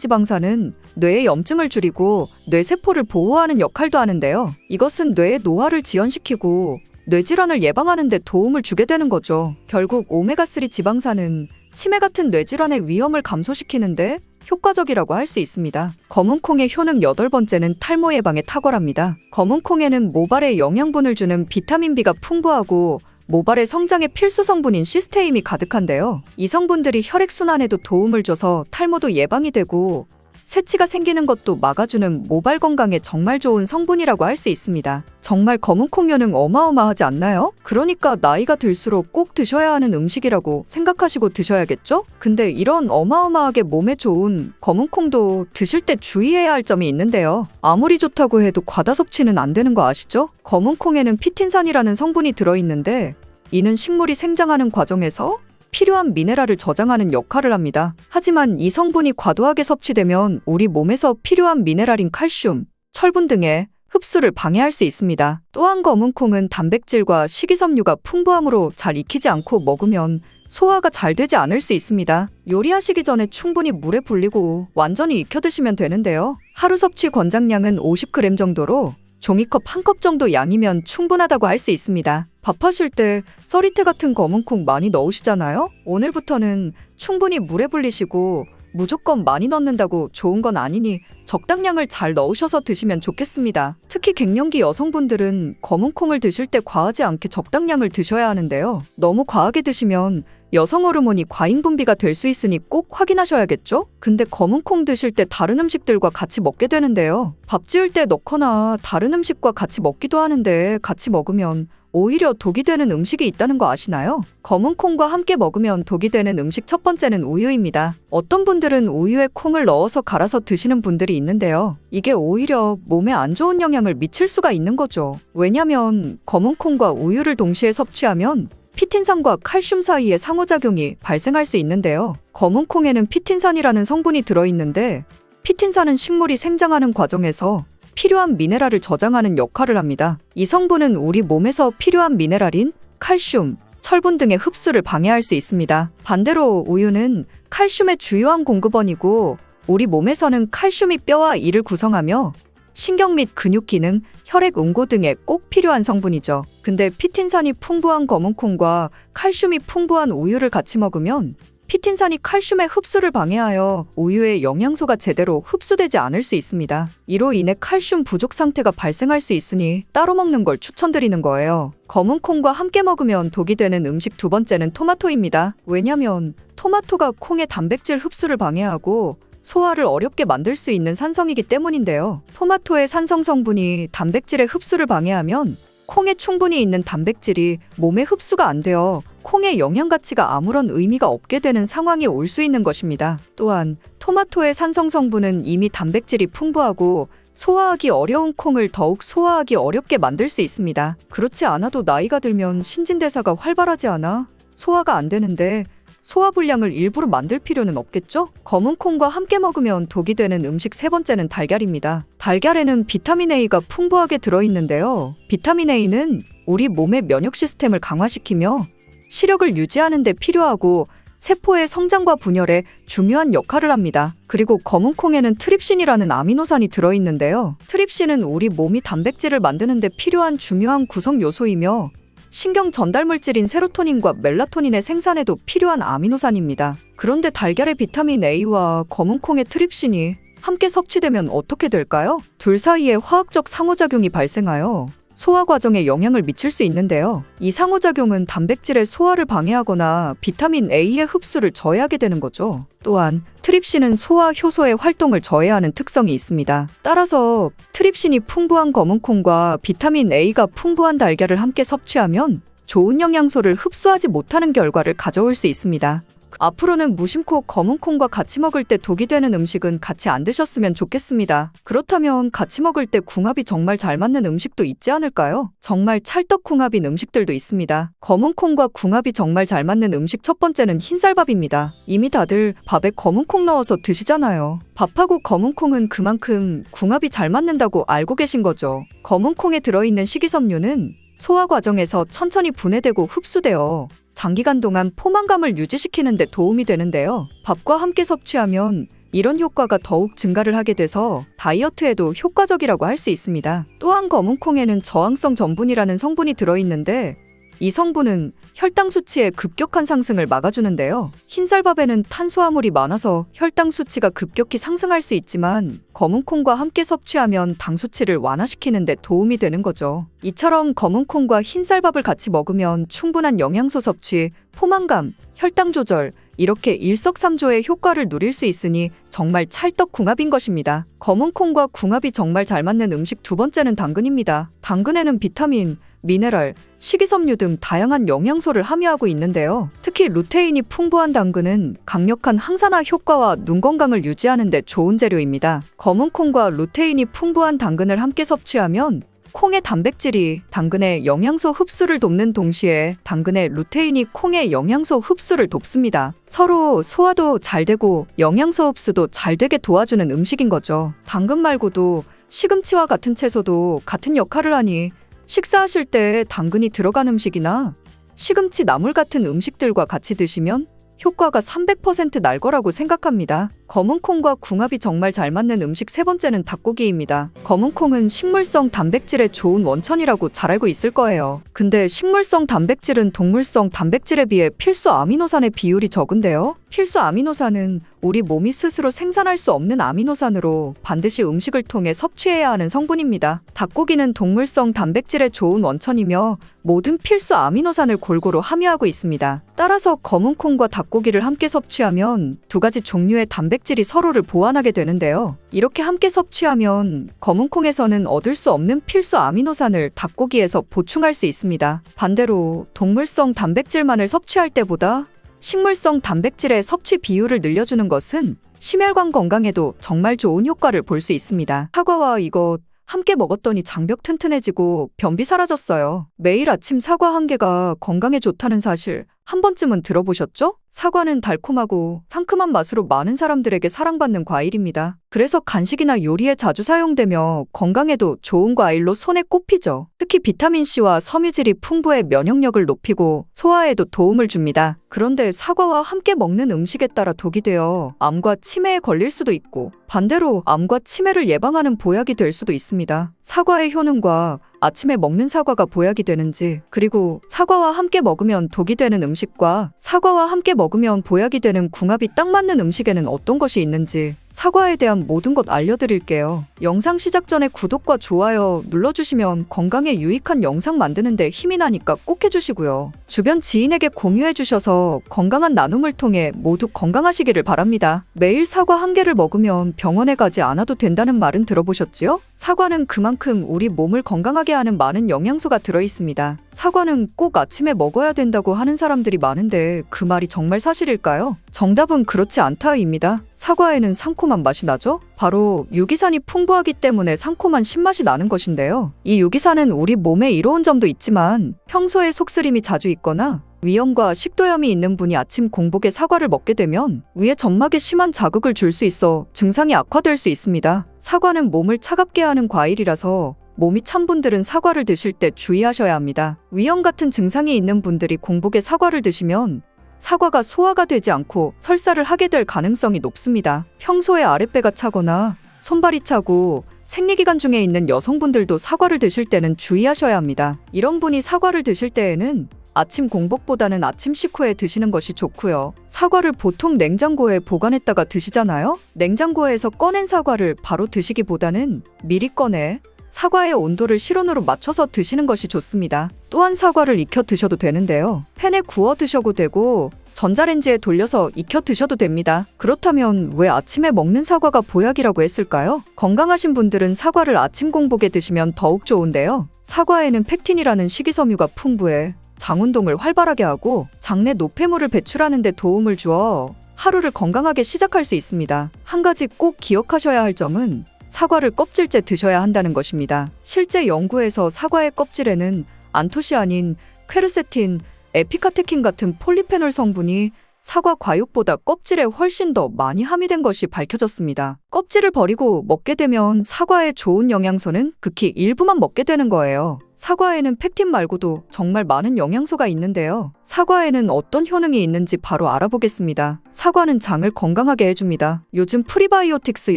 지방산은 뇌의 염증을 줄이고 뇌세포를 보호하는 역할도 하는데요. 이것은 뇌의 노화를 지연시키고 뇌질환을 예방하는 데 도움을 주게 되는 거죠. 결국 오메가3 지방산은 치매 같은 뇌질환의 위험을 감소시키는데 효과적이라고 할 수 있습니다. 검은콩의 효능 8번째는 탈모 예방에 탁월합니다. 검은콩에는 모발에 영양분을 주는 비타민 B가 풍부하고 모발의 성장에 필수 성분인 시스테인이 가득한데요. 이 성분들이 혈액순환에도 도움을 줘서 탈모도 예방이 되고 새치가 생기는 것도 막아주는 모발 건강에 정말 좋은 성분이라고 할 수 있습니다. 정말 검은콩 효능 어마어마하지 않나요? 그러니까 나이가 들수록 꼭 드셔야 하는 음식이라고 생각하시고 드셔야겠죠? 근데 이런 어마어마하게 몸에 좋은 검은콩도 드실 때 주의해야 할 점이 있는데요. 아무리 좋다고 해도 과다 섭취는 안 되는 거 아시죠? 검은콩에는 피틴산이라는 성분이 들어있는데 이는 식물이 생장하는 과정에서 필요한 미네랄을 저장하는 역할을 합니다. 하지만 이 성분이 과도하게 섭취되면 우리 몸에서 필요한 미네랄인 칼슘, 철분 등의 흡수를 방해할 수 있습니다. 또한 검은콩은 단백질과 식이섬유가 풍부하므로 잘 익히지 않고 먹으면 소화가 잘 되지 않을 수 있습니다. 요리하시기 전에 충분히 물에 불리고 완전히 익혀 드시면 되는데요. 하루 섭취 권장량은 50g 정도로 종이컵 1컵 정도 양이면 충분하다고 할 수 있습니다. 밥하실 때 썰이태 같은 검은콩 많이 넣으시잖아요? 오늘부터는 충분히 물에 불리시고 무조건 많이 넣는다고 좋은 건 아니니 적당량을 잘 넣으셔서 드시면 좋겠습니다. 특히 갱년기 여성분들은 검은콩을 드실 때 과하지 않게 적당량을 드셔야 하는데요. 너무 과하게 드시면 여성 호르몬이 과잉 분비가 될 수 있으니 꼭 확인하셔야겠죠? 근데 검은콩 드실 때 다른 음식들과 같이 먹게 되는데요. 밥 지을 때 넣거나 다른 음식과 같이 먹기도 하는데 같이 먹으면 오히려 독이 되는 음식이 있다는 거 아시나요? 검은콩과 함께 먹으면 독이 되는 음식 첫 번째는 우유입니다. 어떤 분들은 우유에 콩을 넣어서 갈아서 드시는 분들이 있는데요. 이게 오히려 몸에 안 좋은 영향을 미칠 수가 있는 거죠. 왜냐면 검은콩과 우유를 동시에 섭취하면 피틴산과 칼슘 사이의 상호작용이 발생할 수 있는데요. 검은콩에는 피틴산이라는 성분이 들어있는데 피틴산은 식물이 생장하는 과정에서 필요한 미네랄을 저장하는 역할을 합니다. 이 성분은 우리 몸에서 필요한 미네랄인 칼슘, 철분 등의 흡수를 방해할 수 있습니다. 반대로 우유는 칼슘의 주요한 공급원이고 우리 몸에서는 칼슘이 뼈와 이를 구성하며 신경 및 근육 기능, 혈액 응고 등에 꼭 필요한 성분이죠. 근데 피틴산이 풍부한 검은콩과 칼슘이 풍부한 우유를 같이 먹으면 피틴산이 칼슘의 흡수를 방해하여 우유의 영양소가 제대로 흡수되지 않을 수 있습니다. 이로 인해 칼슘 부족 상태가 발생할 수 있으니 따로 먹는 걸 추천드리는 거예요. 검은콩과 함께 먹으면 독이 되는 음식 두 번째는 토마토입니다. 왜냐면 토마토가 콩의 단백질 흡수를 방해하고 소화를 어렵게 만들 수 있는 산성이기 때문인데요. 토마토의 산성 성분이 단백질의 흡수를 방해하면 콩에 충분히 있는 단백질이 몸에 흡수가 안 되어 콩의 영양 가치가 아무런 의미가 없게 되는 상황이 올 수 있는 것입니다. 또한 토마토의 산성 성분은 이미 단백질이 풍부하고 소화하기 어려운 콩을 더욱 소화하기 어렵게 만들 수 있습니다. 그렇지 않아도 나이가 들면 신진대사가 활발하지 않아 소화가 안 되는데 소화불량을 일부러 만들 필요는 없겠죠? 검은콩과 함께 먹으면 독이 되는 음식 세 번째는 달걀입니다. 달걀에는 비타민 A가 풍부하게 들어있는데요. 비타민 A는 우리 몸의 면역 시스템을 강화시키며 시력을 유지하는 데 필요하고 세포의 성장과 분열에 중요한 역할을 합니다. 그리고 검은콩에는 트립신이라는 아미노산이 들어있는데요. 트립신은 우리 몸이 단백질을 만드는 데 필요한 중요한 구성 요소이며 신경 전달 물질인 세로토닌과 멜라토닌의 생산에도 필요한 아미노산입니다. 그런데 달걀의 비타민 A와 검은콩의 트립신이 함께 섭취되면 어떻게 될까요? 둘 사이에 화학적 상호작용이 발생하여 소화 과정에 영향을 미칠 수 있는데요. 이 상호작용은 단백질의 소화를 방해하거나 비타민 A의 흡수를 저해하게 되는 거죠. 또한 트립신은 소화 효소의 활동을 저해하는 특성이 있습니다. 따라서 트립신이 풍부한 검은콩과 비타민 A가 풍부한 달걀을 함께 섭취하면 좋은 영양소를 흡수하지 못하는 결과를 가져올 수 있습니다. 앞으로는 무심코 검은콩과 같이 먹을 때 독이 되는 음식은 같이 안 드셨으면 좋겠습니다. 그렇다면 같이 먹을 때 궁합이 정말 잘 맞는 음식도 있지 않을까요? 정말 찰떡궁합인 음식들도 있습니다. 검은콩과 궁합이 정말 잘 맞는 음식 첫 번째는 흰쌀밥입니다. 이미 다들 밥에 검은콩 넣어서 드시잖아요. 밥하고 검은콩은 그만큼 궁합이 잘 맞는다고 알고 계신 거죠. 검은콩에 들어있는 식이섬유는 소화 과정에서 천천히 분해되고 흡수되어 장기간 동안 포만감을 유지시키는 데 도움이 되는데요. 밥과 함께 섭취하면 이런 효과가 더욱 증가를 하게 돼서 다이어트에도 효과적이라고 할 수 있습니다. 또한 검은콩에는 저항성 전분이라는 성분이 들어있는데 이 성분은 혈당 수치의 급격한 상승을 막아주는데요. 흰쌀밥에는 탄수화물이 많아서 혈당 수치가 급격히 상승할 수 있지만 검은콩과 함께 섭취하면 당 수치를 완화시키는 데 도움이 되는 거죠. 이처럼 검은콩과 흰쌀밥을 같이 먹으면 충분한 영양소 섭취, 포만감, 혈당 조절, 이렇게 일석삼조의 효과를 누릴 수 있으니 정말 찰떡궁합인 것입니다. 검은콩과 궁합이 정말 잘 맞는 음식 두 번째는 당근입니다. 당근에는 비타민, 미네랄, 식이섬유 등 다양한 영양소를 함유하고 있는데요. 특히 루테인이 풍부한 당근은 강력한 항산화 효과와 눈 건강을 유지하는 데 좋은 재료입니다. 검은콩과 루테인이 풍부한 당근을 함께 섭취하면 콩의 단백질이 당근의 영양소 흡수를 돕는 동시에 당근의 루테인이 콩의 영양소 흡수를 돕습니다. 서로 소화도 잘 되고 영양소 흡수도 잘 되게 도와주는 음식인 거죠. 당근 말고도 시금치와 같은 채소도 같은 역할을 하니 식사하실 때 당근이 들어간 음식이나 시금치 나물 같은 음식들과 같이 드시면 효과가 300% 날 거라고 생각합니다. 검은콩과 궁합이 정말 잘 맞는 음식 세 번째는 닭고기입니다. 검은콩은 식물성 단백질의 좋은 원천이라고 잘 알고 있을 거예요. 근데 식물성 단백질은 동물성 단백질에 비해 필수 아미노산의 비율이 적은데요. 필수 아미노산은 우리 몸이 스스로 생산할 수 없는 아미노산으로 반드시 음식을 통해 섭취해야 하는 성분입니다. 닭고기는 동물성 단백질의 좋은 원천이며 모든 필수 아미노산을 골고루 함유하고 있습니다. 따라서 검은콩과 닭고기를 함께 섭취하면 두 가지 종류의 단백질이 서로를 보완하게 되는데요. 이렇게 함께 섭취하면 검은콩에서는 얻을 수 없는 필수 아미노산을 닭고기에서 보충할 수 있습니다. 반대로 동물성 단백질만을 섭취할 때보다 식물성 단백질의 섭취 비율을 늘려주는 것은 심혈관 건강에도 정말 좋은 효과를 볼 수 있습니다. 사과와 이것 함께 먹었더니 장벽 튼튼해지고 변비 사라졌어요. 매일 아침 사과 한 개가 건강에 좋다는 사실 한 번쯤은 들어보셨죠? 사과는 달콤하고 상큼한 맛으로 많은 사람들에게 사랑받는 과일입니다. 그래서 간식이나 요리에 자주 사용되며 건강에도 좋은 과일로 손에 꼽히죠. 특히 비타민C와 섬유질이 풍부해 면역력을 높이고 소화에도 도움을 줍니다. 그런데 사과와 함께 먹는 음식에 따라 독이 되어 암과 치매에 걸릴 수도 있고 반대로 암과 치매를 예방하는 보약이 될 수도 있습니다. 사과의 효능과 아침에 먹는 사과가 보약이 되는지, 그리고 사과와 함께 먹으면 독이 되는 음식과 사과와 함께 먹으면 보약이 되는 궁합이 딱 맞는 음식에는 어떤 것이 있는지 사과에 대한 모든 것 알려드릴게요. 영상 시작 전에 구독과 좋아요 눌러주시면 건강에 유익한 영상 만드는데 힘이 나니까 꼭 해주시고요. 주변 지인에게 공유해주셔서 건강한 나눔을 통해 모두 건강하시기를 바랍니다. 매일 사과 한 개를 먹으면 병원에 가지 않아도 된다는 말은 들어보셨지요? 사과는 그만큼 우리 몸을 건강하게 하는 많은 영양소가 들어있습니다. 사과는 꼭 아침에 먹어야 된다고 하는 사람들이 많은데 그 말이 정말 사실일까요? 정답은 그렇지 않다입니다. 사과에는 상콤한 맛이 나죠? 바로 유기산이 풍부하기 때문에 상콤한 신맛이 나는 것인데요. 이 유기산은 우리 몸에 이로운 점도 있지만 평소에 속쓰림이 자주 있거나 위염과 식도염이 있는 분이 아침 공복에 사과를 먹게 되면 위에 점막에 심한 자극을 줄 수 있어 증상이 악화될 수 있습니다. 사과는 몸을 차갑게 하는 과일이라서 몸이 찬 분들은 사과를 드실 때 주의하셔야 합니다. 위염 같은 증상이 있는 분들이 공복에 사과를 드시면 사과가 소화가 되지 않고 설사를 하게 될 가능성이 높습니다. 평소에 아랫배가 차거나 손발이 차고 생리기간 중에 있는 여성분들도 사과를 드실 때는 주의하셔야 합니다. 이런 분이 사과를 드실 때에는 아침 공복보다는 아침 식후에 드시는 것이 좋고요. 사과를 보통 냉장고에 보관했다가 드시잖아요? 냉장고에서 꺼낸 사과를 바로 드시기보다는 미리 꺼내 사과의 온도를 실온으로 맞춰서 드시는 것이 좋습니다. 또한 사과를 익혀 드셔도 되는데요. 팬에 구워 드셔도 되고 전자레인지에 돌려서 익혀 드셔도 됩니다. 그렇다면 왜 아침에 먹는 사과가 보약이라고 했을까요? 건강하신 분들은 사과를 아침 공복에 드시면 더욱 좋은데요. 사과에는 펙틴이라는 식이섬유가 풍부해 장운동을 활발하게 하고 장내 노폐물을 배출하는 데 도움을 주어 하루를 건강하게 시작할 수 있습니다. 한 가지 꼭 기억하셔야 할 점은 사과를 껍질째 드셔야 한다는 것입니다. 실제 연구에서 사과의 껍질에는 안토시아닌, 퀘르세틴, 에피카테킨 같은 폴리페놀 성분이 사과 과육보다 껍질에 훨씬 더 많이 함유된 것이 밝혀졌습니다. 껍질을 버리고 먹게 되면 사과의 좋은 영양소는 극히 일부만 먹게 되는 거예요. 사과에는 펙틴 말고도 정말 많은 영양소가 있는데요. 사과에는 어떤 효능이 있는지 바로 알아보겠습니다. 사과는 장을 건강하게 해줍니다. 요즘 프리바이오틱스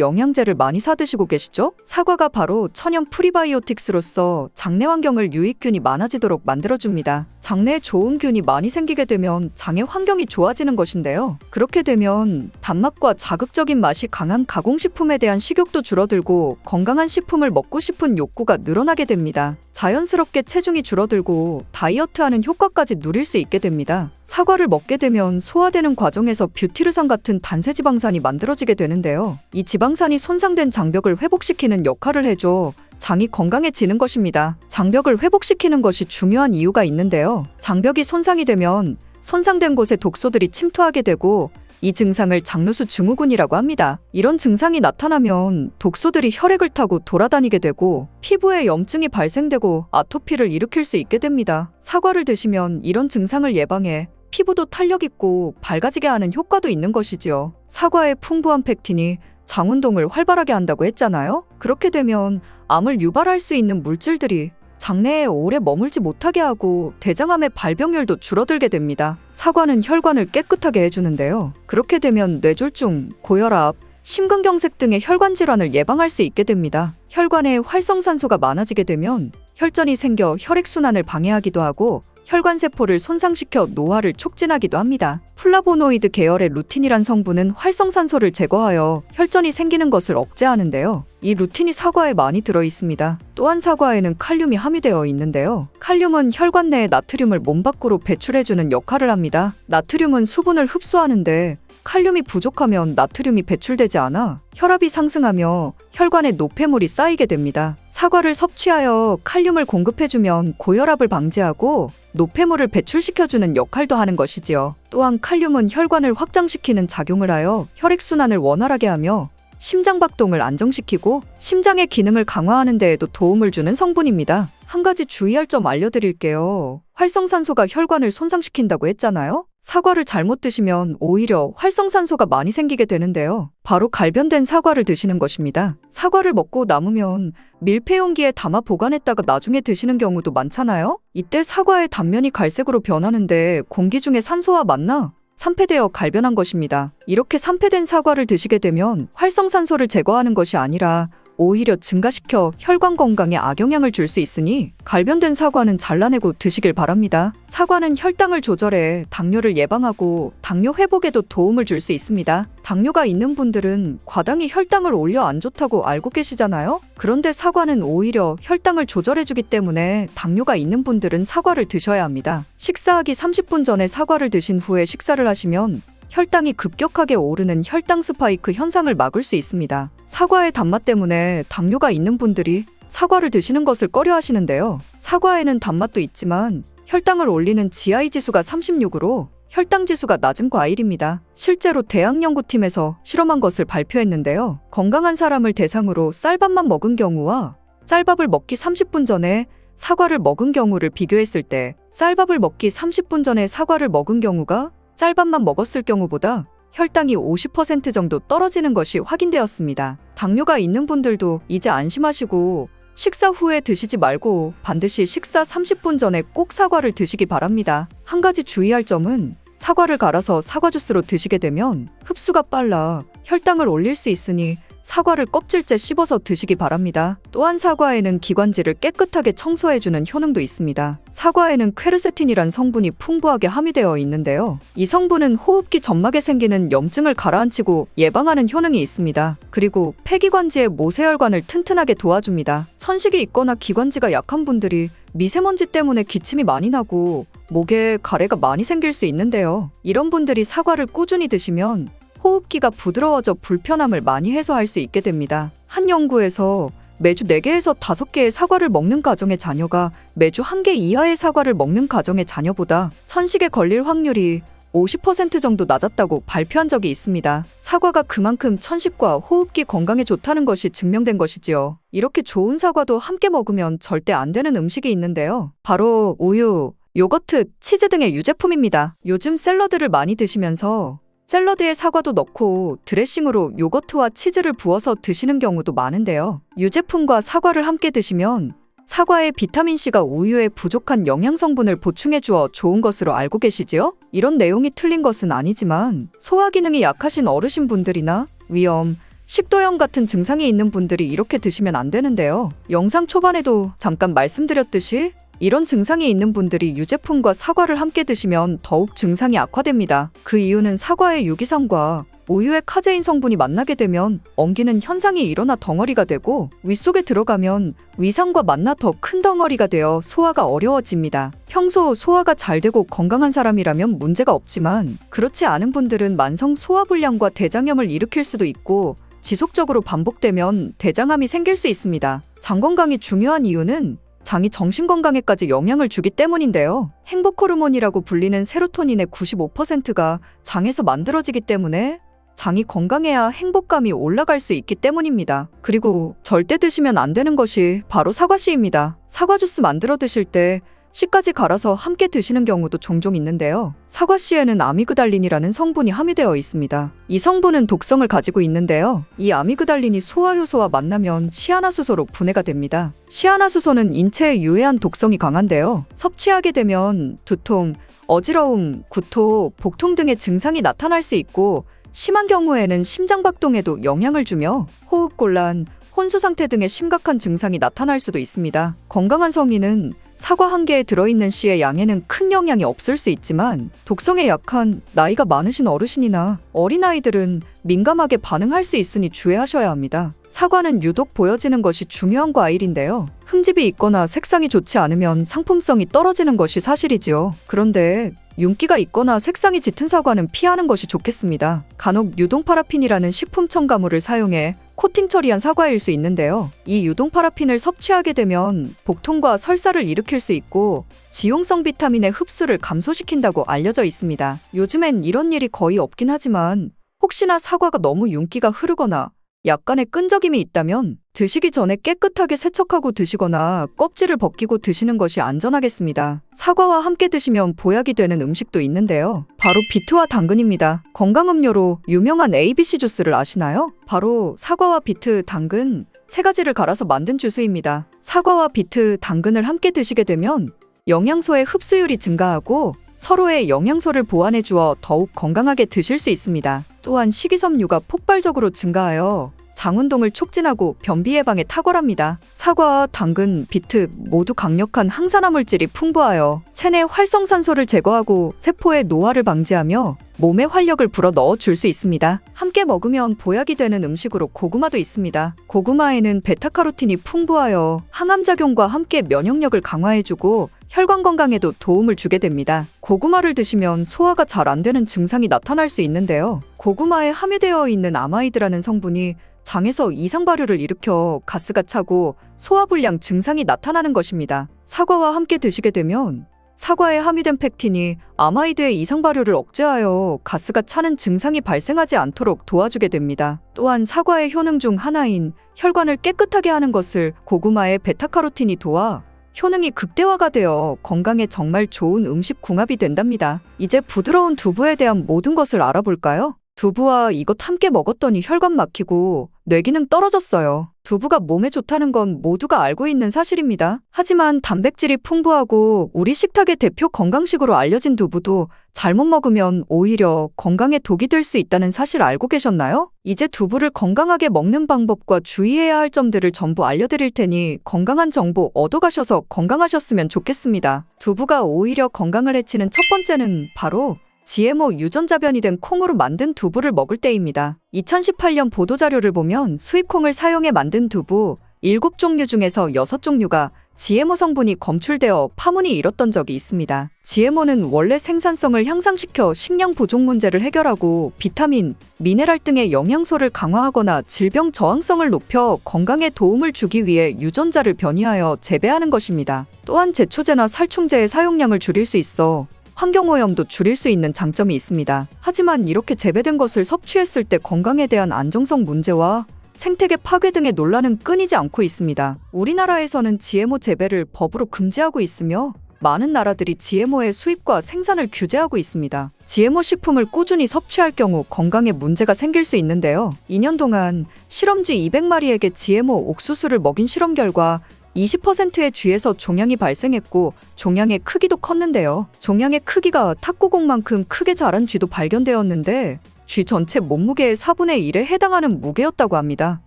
영양제를 많이 사드시고 계시죠? 사과가 바로 천연 프리바이오틱스로서 장내 환경을 유익균이 많아지도록 만들어줍니다. 장내에 좋은 균이 많이 생기게 되면 장의 환경이 좋아지는 것인데요. 그렇게 되면 단맛과 자극적인 맛이 강한 가공식품에 대한 식욕도 줄어들고 건강한 식품을 먹고 싶은 욕구가 늘어나게 됩니다. 자연스럽게 체중이 줄어들고 다이어트하는 효과까지 누릴 수 있게 됩니다. 사과를 먹게 되면 소화되는 과정에서 뷰티르산 같은 단세지방산이 만들어지게 되는데요. 이 지방산이 손상된 장벽을 회복시키는 역할을 해줘 장이 건강해지는 것입니다. 장벽을 회복시키는 것이 중요한 이유가 있는데요. 장벽이 손상이 되면 손상된 곳에 독소들이 침투하게 되고 이 증상을 장누수 증후군이라고 합니다. 이런 증상이 나타나면 독소들이 혈액을 타고 돌아다니게 되고 피부에 염증이 발생되고 아토피를 일으킬 수 있게 됩니다. 사과를 드시면 이런 증상을 예방해 피부도 탄력 있고 밝아지게 하는 효과도 있는 것이지요. 사과의 풍부한 펙틴이 장운동을 활발하게 한다고 했잖아요. 그렇게 되면 암을 유발할 수 있는 물질들이 장내에 오래 머물지 못하게 하고 대장암의 발병률도 줄어들게 됩니다. 사과는 혈관을 깨끗하게 해주는데요. 그렇게 되면 뇌졸중, 고혈압, 심근경색 등의 혈관 질환을 예방할 수 있게 됩니다. 혈관에 활성산소가 많아지게 되면 혈전이 생겨 혈액순환을 방해하기도 하고 혈관세포를 손상시켜 노화를 촉진하기도 합니다. 플라보노이드 계열의 루틴이란 성분은 활성산소를 제거하여 혈전이 생기는 것을 억제하는데요. 이 루틴이 사과에 많이 들어있습니다. 또한 사과에는 칼륨이 함유되어 있는데요. 칼륨은 혈관 내의 나트륨을 몸 밖으로 배출해주는 역할을 합니다. 나트륨은 수분을 흡수하는데 칼륨이 부족하면 나트륨이 배출되지 않아 혈압이 상승하며 혈관에 노폐물이 쌓이게 됩니다. 사과를 섭취하여 칼륨을 공급해주면 고혈압을 방지하고 노폐물을 배출시켜주는 역할도 하는 것이지요. 또한 칼륨은 혈관을 확장시키는 작용을 하여 혈액순환을 원활하게 하며 심장박동을 안정시키고 심장의 기능을 강화하는 데에도 도움을 주는 성분입니다. 한 가지 주의할 점 알려드릴게요. 활성산소가 혈관을 손상시킨다고 했잖아요? 사과를 잘못 드시면 오히려 활성산소가 많이 생기게 되는데요. 바로 갈변된 사과를 드시는 것입니다. 사과를 먹고 남으면 밀폐 용기에 담아 보관했다가 나중에 드시는 경우도 많잖아요? 이때 사과의 단면이 갈색으로 변하는데 공기 중에 산소와 만나 산패되어 갈변한 것입니다. 이렇게 산패된 사과를 드시게 되면 활성산소를 제거하는 것이 아니라 오히려 증가시켜 혈관 건강에 악영향을 줄 수 있으니 갈변된 사과는 잘라내고 드시길 바랍니다. 사과는 혈당을 조절해 당뇨를 예방하고 당뇨 회복에도 도움을 줄 수 있습니다. 당뇨가 있는 분들은 과당이 혈당을 올려 안 좋다고 알고 계시잖아요? 그런데 사과는 오히려 혈당을 조절해주기 때문에 당뇨가 있는 분들은 사과를 드셔야 합니다. 식사하기 30분 전에 사과를 드신 후에 식사를 하시면 혈당이 급격하게 오르는 혈당 스파이크 현상을 막을 수 있습니다. 사과의 단맛 때문에 당뇨가 있는 분들이 사과를 드시는 것을 꺼려 하시는데요. 사과에는 단맛도 있지만 혈당을 올리는 GI 지수가 36으로 혈당 지수가 낮은 과일입니다. 실제로 대학연구팀에서 실험한 것을 발표했는데요. 건강한 사람을 대상으로 쌀밥만 먹은 경우와 쌀밥을 먹기 30분 전에 사과를 먹은 경우를 비교했을 때 쌀밥을 먹기 30분 전에 사과를 먹은 경우가 쌀밥만 먹었을 경우보다 혈당이 50% 정도 떨어지는 것이 확인되었습니다. 당뇨가 있는 분들도 이제 안심하시고 식사 후에 드시지 말고 반드시 식사 30분 전에 꼭 사과를 드시기 바랍니다. 한 가지 주의할 점은 사과를 갈아서 사과 주스로 드시게 되면 흡수가 빨라 혈당을 올릴 수 있으니 사과를 껍질째 씹어서 드시기 바랍니다. 또한 사과에는 기관지를 깨끗하게 청소해주는 효능도 있습니다. 사과에는 퀘르세틴이란 성분이 풍부하게 함유되어 있는데요. 이 성분은 호흡기 점막에 생기는 염증을 가라앉히고 예방하는 효능이 있습니다. 그리고 폐기관지의 모세혈관을 튼튼하게 도와줍니다. 천식이 있거나 기관지가 약한 분들이 미세먼지 때문에 기침이 많이 나고 목에 가래가 많이 생길 수 있는데요. 이런 분들이 사과를 꾸준히 드시면 호흡기가 부드러워져 불편함을 많이 해소할 수 있게 됩니다. 한 연구에서 매주 4개에서 5개의 사과를 먹는 가정의 자녀가 매주 1개 이하의 사과를 먹는 가정의 자녀보다 천식에 걸릴 확률이 50% 정도 낮았다고 발표한 적이 있습니다. 사과가 그만큼 천식과 호흡기 건강에 좋다는 것이 증명된 것이지요. 이렇게 좋은 사과도 함께 먹으면 절대 안 되는 음식이 있는데요. 바로 우유, 요거트, 치즈 등의 유제품입니다. 요즘 샐러드를 많이 드시면서 샐러드에 사과도 넣고 드레싱으로 요거트와 치즈를 부어서 드시는 경우도 많은데요. 유제품과 사과를 함께 드시면 사과의 비타민C가 우유에 부족한 영양성분을 보충해 주어 좋은 것으로 알고 계시지요? 이런 내용이 틀린 것은 아니지만 소화 기능이 약하신 어르신분들이나 위염, 식도염 같은 증상이 있는 분들이 이렇게 드시면 안 되는데요. 영상 초반에도 잠깐 말씀드렸듯이 이런 증상이 있는 분들이 유제품과 사과를 함께 드시면 더욱 증상이 악화됩니다. 그 이유는 사과의 유기산과 우유의 카제인 성분이 만나게 되면 엉기는 현상이 일어나 덩어리가 되고 윗속에 들어가면 위산과 만나 더 큰 덩어리가 되어 소화가 어려워집니다. 평소 소화가 잘 되고 건강한 사람이라면 문제가 없지만 그렇지 않은 분들은 만성 소화불량과 대장염을 일으킬 수도 있고 지속적으로 반복되면 대장암이 생길 수 있습니다. 장 건강이 중요한 이유는 장이 정신건강에까지 영향을 주기 때문인데요. 행복 호르몬이라고 불리는 세로토닌의 95%가 장에서 만들어지기 때문에 장이 건강해야 행복감이 올라갈 수 있기 때문입니다. 그리고 절대 드시면 안 되는 것이 바로 사과씨입니다. 사과 주스 만들어 드실 때 씨까지 갈아서 함께 드시는 경우도 종종 있는데요. 사과씨에는 아미그달린이라는 성분이 함유되어 있습니다. 이 성분은 독성을 가지고 있는데요. 이 아미그달린이 소화효소와 만나면 시아나수소로 분해가 됩니다. 시아나수소는 인체에 유해한 독성이 강한데요. 섭취하게 되면 두통, 어지러움, 구토, 복통 등의 증상이 나타날 수 있고 심한 경우에는 심장박동에도 영향을 주며 호흡곤란, 혼수상태 등의 심각한 증상이 나타날 수도 있습니다. 건강한 성인은 사과 한 개에 들어있는 씨의 양에는 큰 영향이 없을 수 있지만 독성에 약한 나이가 많으신 어르신이나 어린아이들은 민감하게 반응할 수 있으니 주의하셔야 합니다. 사과는 유독 보여지는 것이 중요한 과일인데요. 흠집이 있거나 색상이 좋지 않으면 상품성이 떨어지는 것이 사실이지요. 그런데 윤기가 있거나 색상이 짙은 사과는 피하는 것이 좋겠습니다. 간혹 유동파라핀이라는 식품 첨가물을 사용해 코팅 처리한 사과일 수 있는데요. 이 유동파라핀을 섭취하게 되면 복통과 설사를 일으킬 수 있고 지용성 비타민의 흡수를 감소시킨다고 알려져 있습니다. 요즘엔 이런 일이 거의 없긴 하지만 혹시나 사과가 너무 윤기가 흐르거나 약간의 끈적임이 있다면 드시기 전에 깨끗하게 세척하고 드시거나 껍질을 벗기고 드시는 것이 안전하겠습니다. 사과와 함께 드시면 보약이 되는 음식도 있는데요. 바로 비트와 당근입니다. 건강음료로 유명한 ABC 주스를 아시나요? 바로 사과와 비트, 당근 세 가지를 갈아서 만든 주스입니다. 사과와 비트, 당근을 함께 드시게 되면 영양소의 흡수율이 증가하고 서로의 영양소를 보완해 주어 더욱 건강하게 드실 수 있습니다. 또한 식이섬유가 폭발적으로 증가하여 장운동을 촉진하고 변비 예방에 탁월합니다. 사과, 당근, 비트 모두 강력한 항산화 물질이 풍부하여 체내 활성산소를 제거하고 세포의 노화를 방지하며 몸에 활력을 불어 넣어 줄 수 있습니다. 함께 먹으면 보약이 되는 음식으로 고구마도 있습니다. 고구마에는 베타카로틴이 풍부하여 항암작용과 함께 면역력을 강화해주고 혈관 건강에도 도움을 주게 됩니다. 고구마를 드시면 소화가 잘 안 되는 증상이 나타날 수 있는데요. 고구마에 함유되어 있는 아마이드라는 성분이 장에서 이상 발효를 일으켜 가스가 차고 소화불량 증상이 나타나는 것입니다. 사과와 함께 드시게 되면 사과에 함유된 펙틴이 아마이드의 이상 발효를 억제하여 가스가 차는 증상이 발생하지 않도록 도와주게 됩니다. 또한 사과의 효능 중 하나인 혈관을 깨끗하게 하는 것을 고구마의 베타카로틴이 도와 효능이 극대화가 되어 건강에 정말 좋은 음식 궁합이 된답니다. 이제 부드러운 두부에 대한 모든 것을 알아볼까요? 두부와 이것 함께 먹었더니 혈관 막히고 뇌기능 떨어졌어요. 두부가 몸에 좋다는 건 모두가 알고 있는 사실입니다. 하지만 단백질이 풍부하고 우리 식탁의 대표 건강식으로 알려진 두부도 잘못 먹으면 오히려 건강에 독이 될 수 있다는 사실 알고 계셨나요? 이제 두부를 건강하게 먹는 방법과 주의해야 할 점들을 전부 알려드릴 테니 건강한 정보 얻어가셔서 건강하셨으면 좋겠습니다. 두부가 오히려 건강을 해치는 첫 번째는 바로 GMO 유전자변이 된 콩으로 만든 두부를 먹을 때입니다. 2018년 보도자료를 보면 수입콩을 사용해 만든 두부 7종류 중에서 6종류가 GMO 성분이 검출되어 파문이 일었던 적이 있습니다. GMO는 원래 생산성을 향상시켜 식량 부족 문제를 해결하고 비타민, 미네랄 등의 영양소를 강화하거나 질병 저항성을 높여 건강에 도움을 주기 위해 유전자를 변이하여 재배하는 것입니다. 또한 제초제나 살충제의 사용량을 줄일 수 있어 환경오염도 줄일 수 있는 장점이 있습니다. 하지만 이렇게 재배된 것을 섭취했을 때 건강에 대한 안정성 문제와 생태계 파괴 등의 논란은 끊이지 않고 있습니다. 우리나라에서는 GMO 재배를 법으로 금지하고 있으며 많은 나라들이 GMO의 수입과 생산을 규제하고 있습니다. GMO 식품을 꾸준히 섭취할 경우 건강에 문제가 생길 수 있는데요. 2년 동안 실험쥐 200마리에게 GMO 옥수수를 먹인 실험 결과 20%의 쥐에서 종양이 발생했고 종양의 크기도 컸는데요. 종양의 크기가 탁구공만큼 크게 자란 쥐도 발견되었는데 쥐 전체 몸무게의 4분의 1에 해당하는 무게였다고 합니다.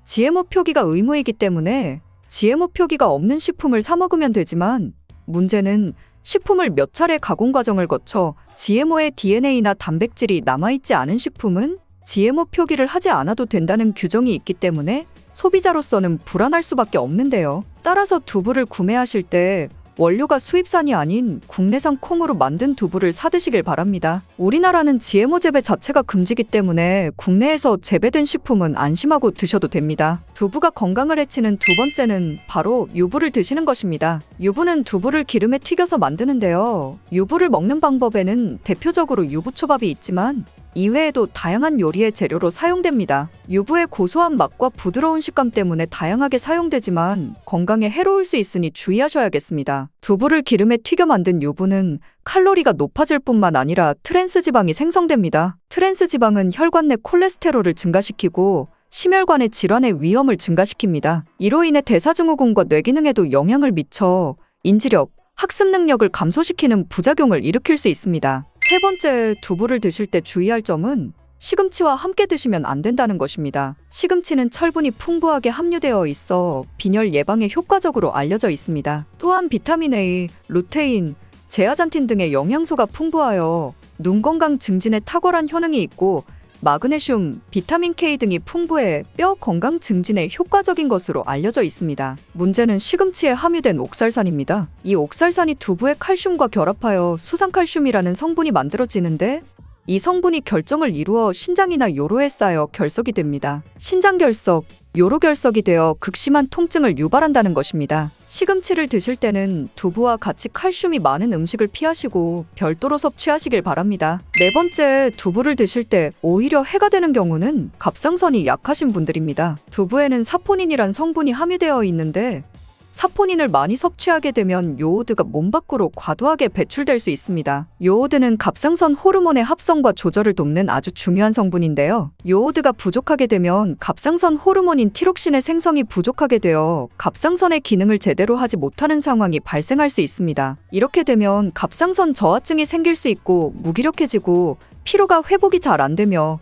GMO 표기가 의무이기 때문에 GMO 표기가 없는 식품을 사 먹으면 되지만 문제는 식품을 몇 차례 가공 과정을 거쳐 GMO의 DNA나 단백질이 남아있지 않은 식품은 GMO 표기를 하지 않아도 된다는 규정이 있기 때문에 소비자로서는 불안할 수밖에 없는데요. 따라서 두부를 구매하실 때 원료가 수입산이 아닌 국내산 콩으로 만든 두부를 사드시길 바랍니다. 우리나라는 GMO 재배 자체가 금지기 때문에 국내에서 재배된 식품은 안심하고 드셔도 됩니다. 두부가 건강을 해치는 두 번째는 바로 유부를 드시는 것입니다. 유부는 두부를 기름에 튀겨서 만드는데요. 유부를 먹는 방법에는 대표적으로 유부초밥이 있지만 이외에도 다양한 요리의 재료로 사용됩니다. 유부의 고소한 맛과 부드러운 식감 때문에 다양하게 사용되지만 건강에 해로울 수 있으니 주의하셔야겠습니다. 두부를 기름에 튀겨 만든 유부는 칼로리가 높아질 뿐만 아니라 트랜스 지방이 생성됩니다. 트랜스 지방은 혈관 내 콜레스테롤을 증가시키고 심혈관의 질환의 위험을 증가시킵니다. 이로 인해 대사증후군과 뇌기능에도 영향을 미쳐 인지력, 학습 능력을 감소시키는 부작용을 일으킬 수 있습니다. 세 번째, 두부를 드실 때 주의할 점은 시금치와 함께 드시면 안 된다는 것입니다. 시금치는 철분이 풍부하게 함유되어 있어 빈혈 예방에 효과적으로 알려져 있습니다. 또한 비타민 A, 루테인, 제아잔틴 등의 영양소가 풍부하여 눈 건강 증진에 탁월한 효능이 있고 마그네슘, 비타민 K 등이 풍부해 뼈 건강 증진에 효과적인 것으로 알려져 있습니다. 문제는 시금치에 함유된 옥살산입니다. 이 옥살산이 두부의 칼슘과 결합하여 수산칼슘이라는 성분이 만들어지는데 이 성분이 결정을 이루어 신장이나 요로에 쌓여 결석이 됩니다. 신장결석, 요로결석이 되어 극심한 통증을 유발한다는 것입니다. 시금치를 드실 때는 두부와 같이 칼슘이 많은 음식을 피하시고 별도로 섭취하시길 바랍니다. 네 번째, 두부를 드실 때 오히려 해가 되는 경우는 갑상선이 약하신 분들입니다. 두부에는 사포닌이란 성분이 함유되어 있는데 사포닌을 많이 섭취하게 되면 요오드가 몸 밖으로 과도하게 배출될 수 있습니다. 요오드는 갑상선 호르몬의 합성과 조절을 돕는 아주 중요한 성분인데요. 요오드가 부족하게 되면 갑상선 호르몬인 티록신의 생성이 부족하게 되어 갑상선의 기능을 제대로 하지 못하는 상황이 발생할 수 있습니다. 이렇게 되면 갑상선 저하증이 생길 수 있고 무기력해지고 피로가 회복이 잘 안 되며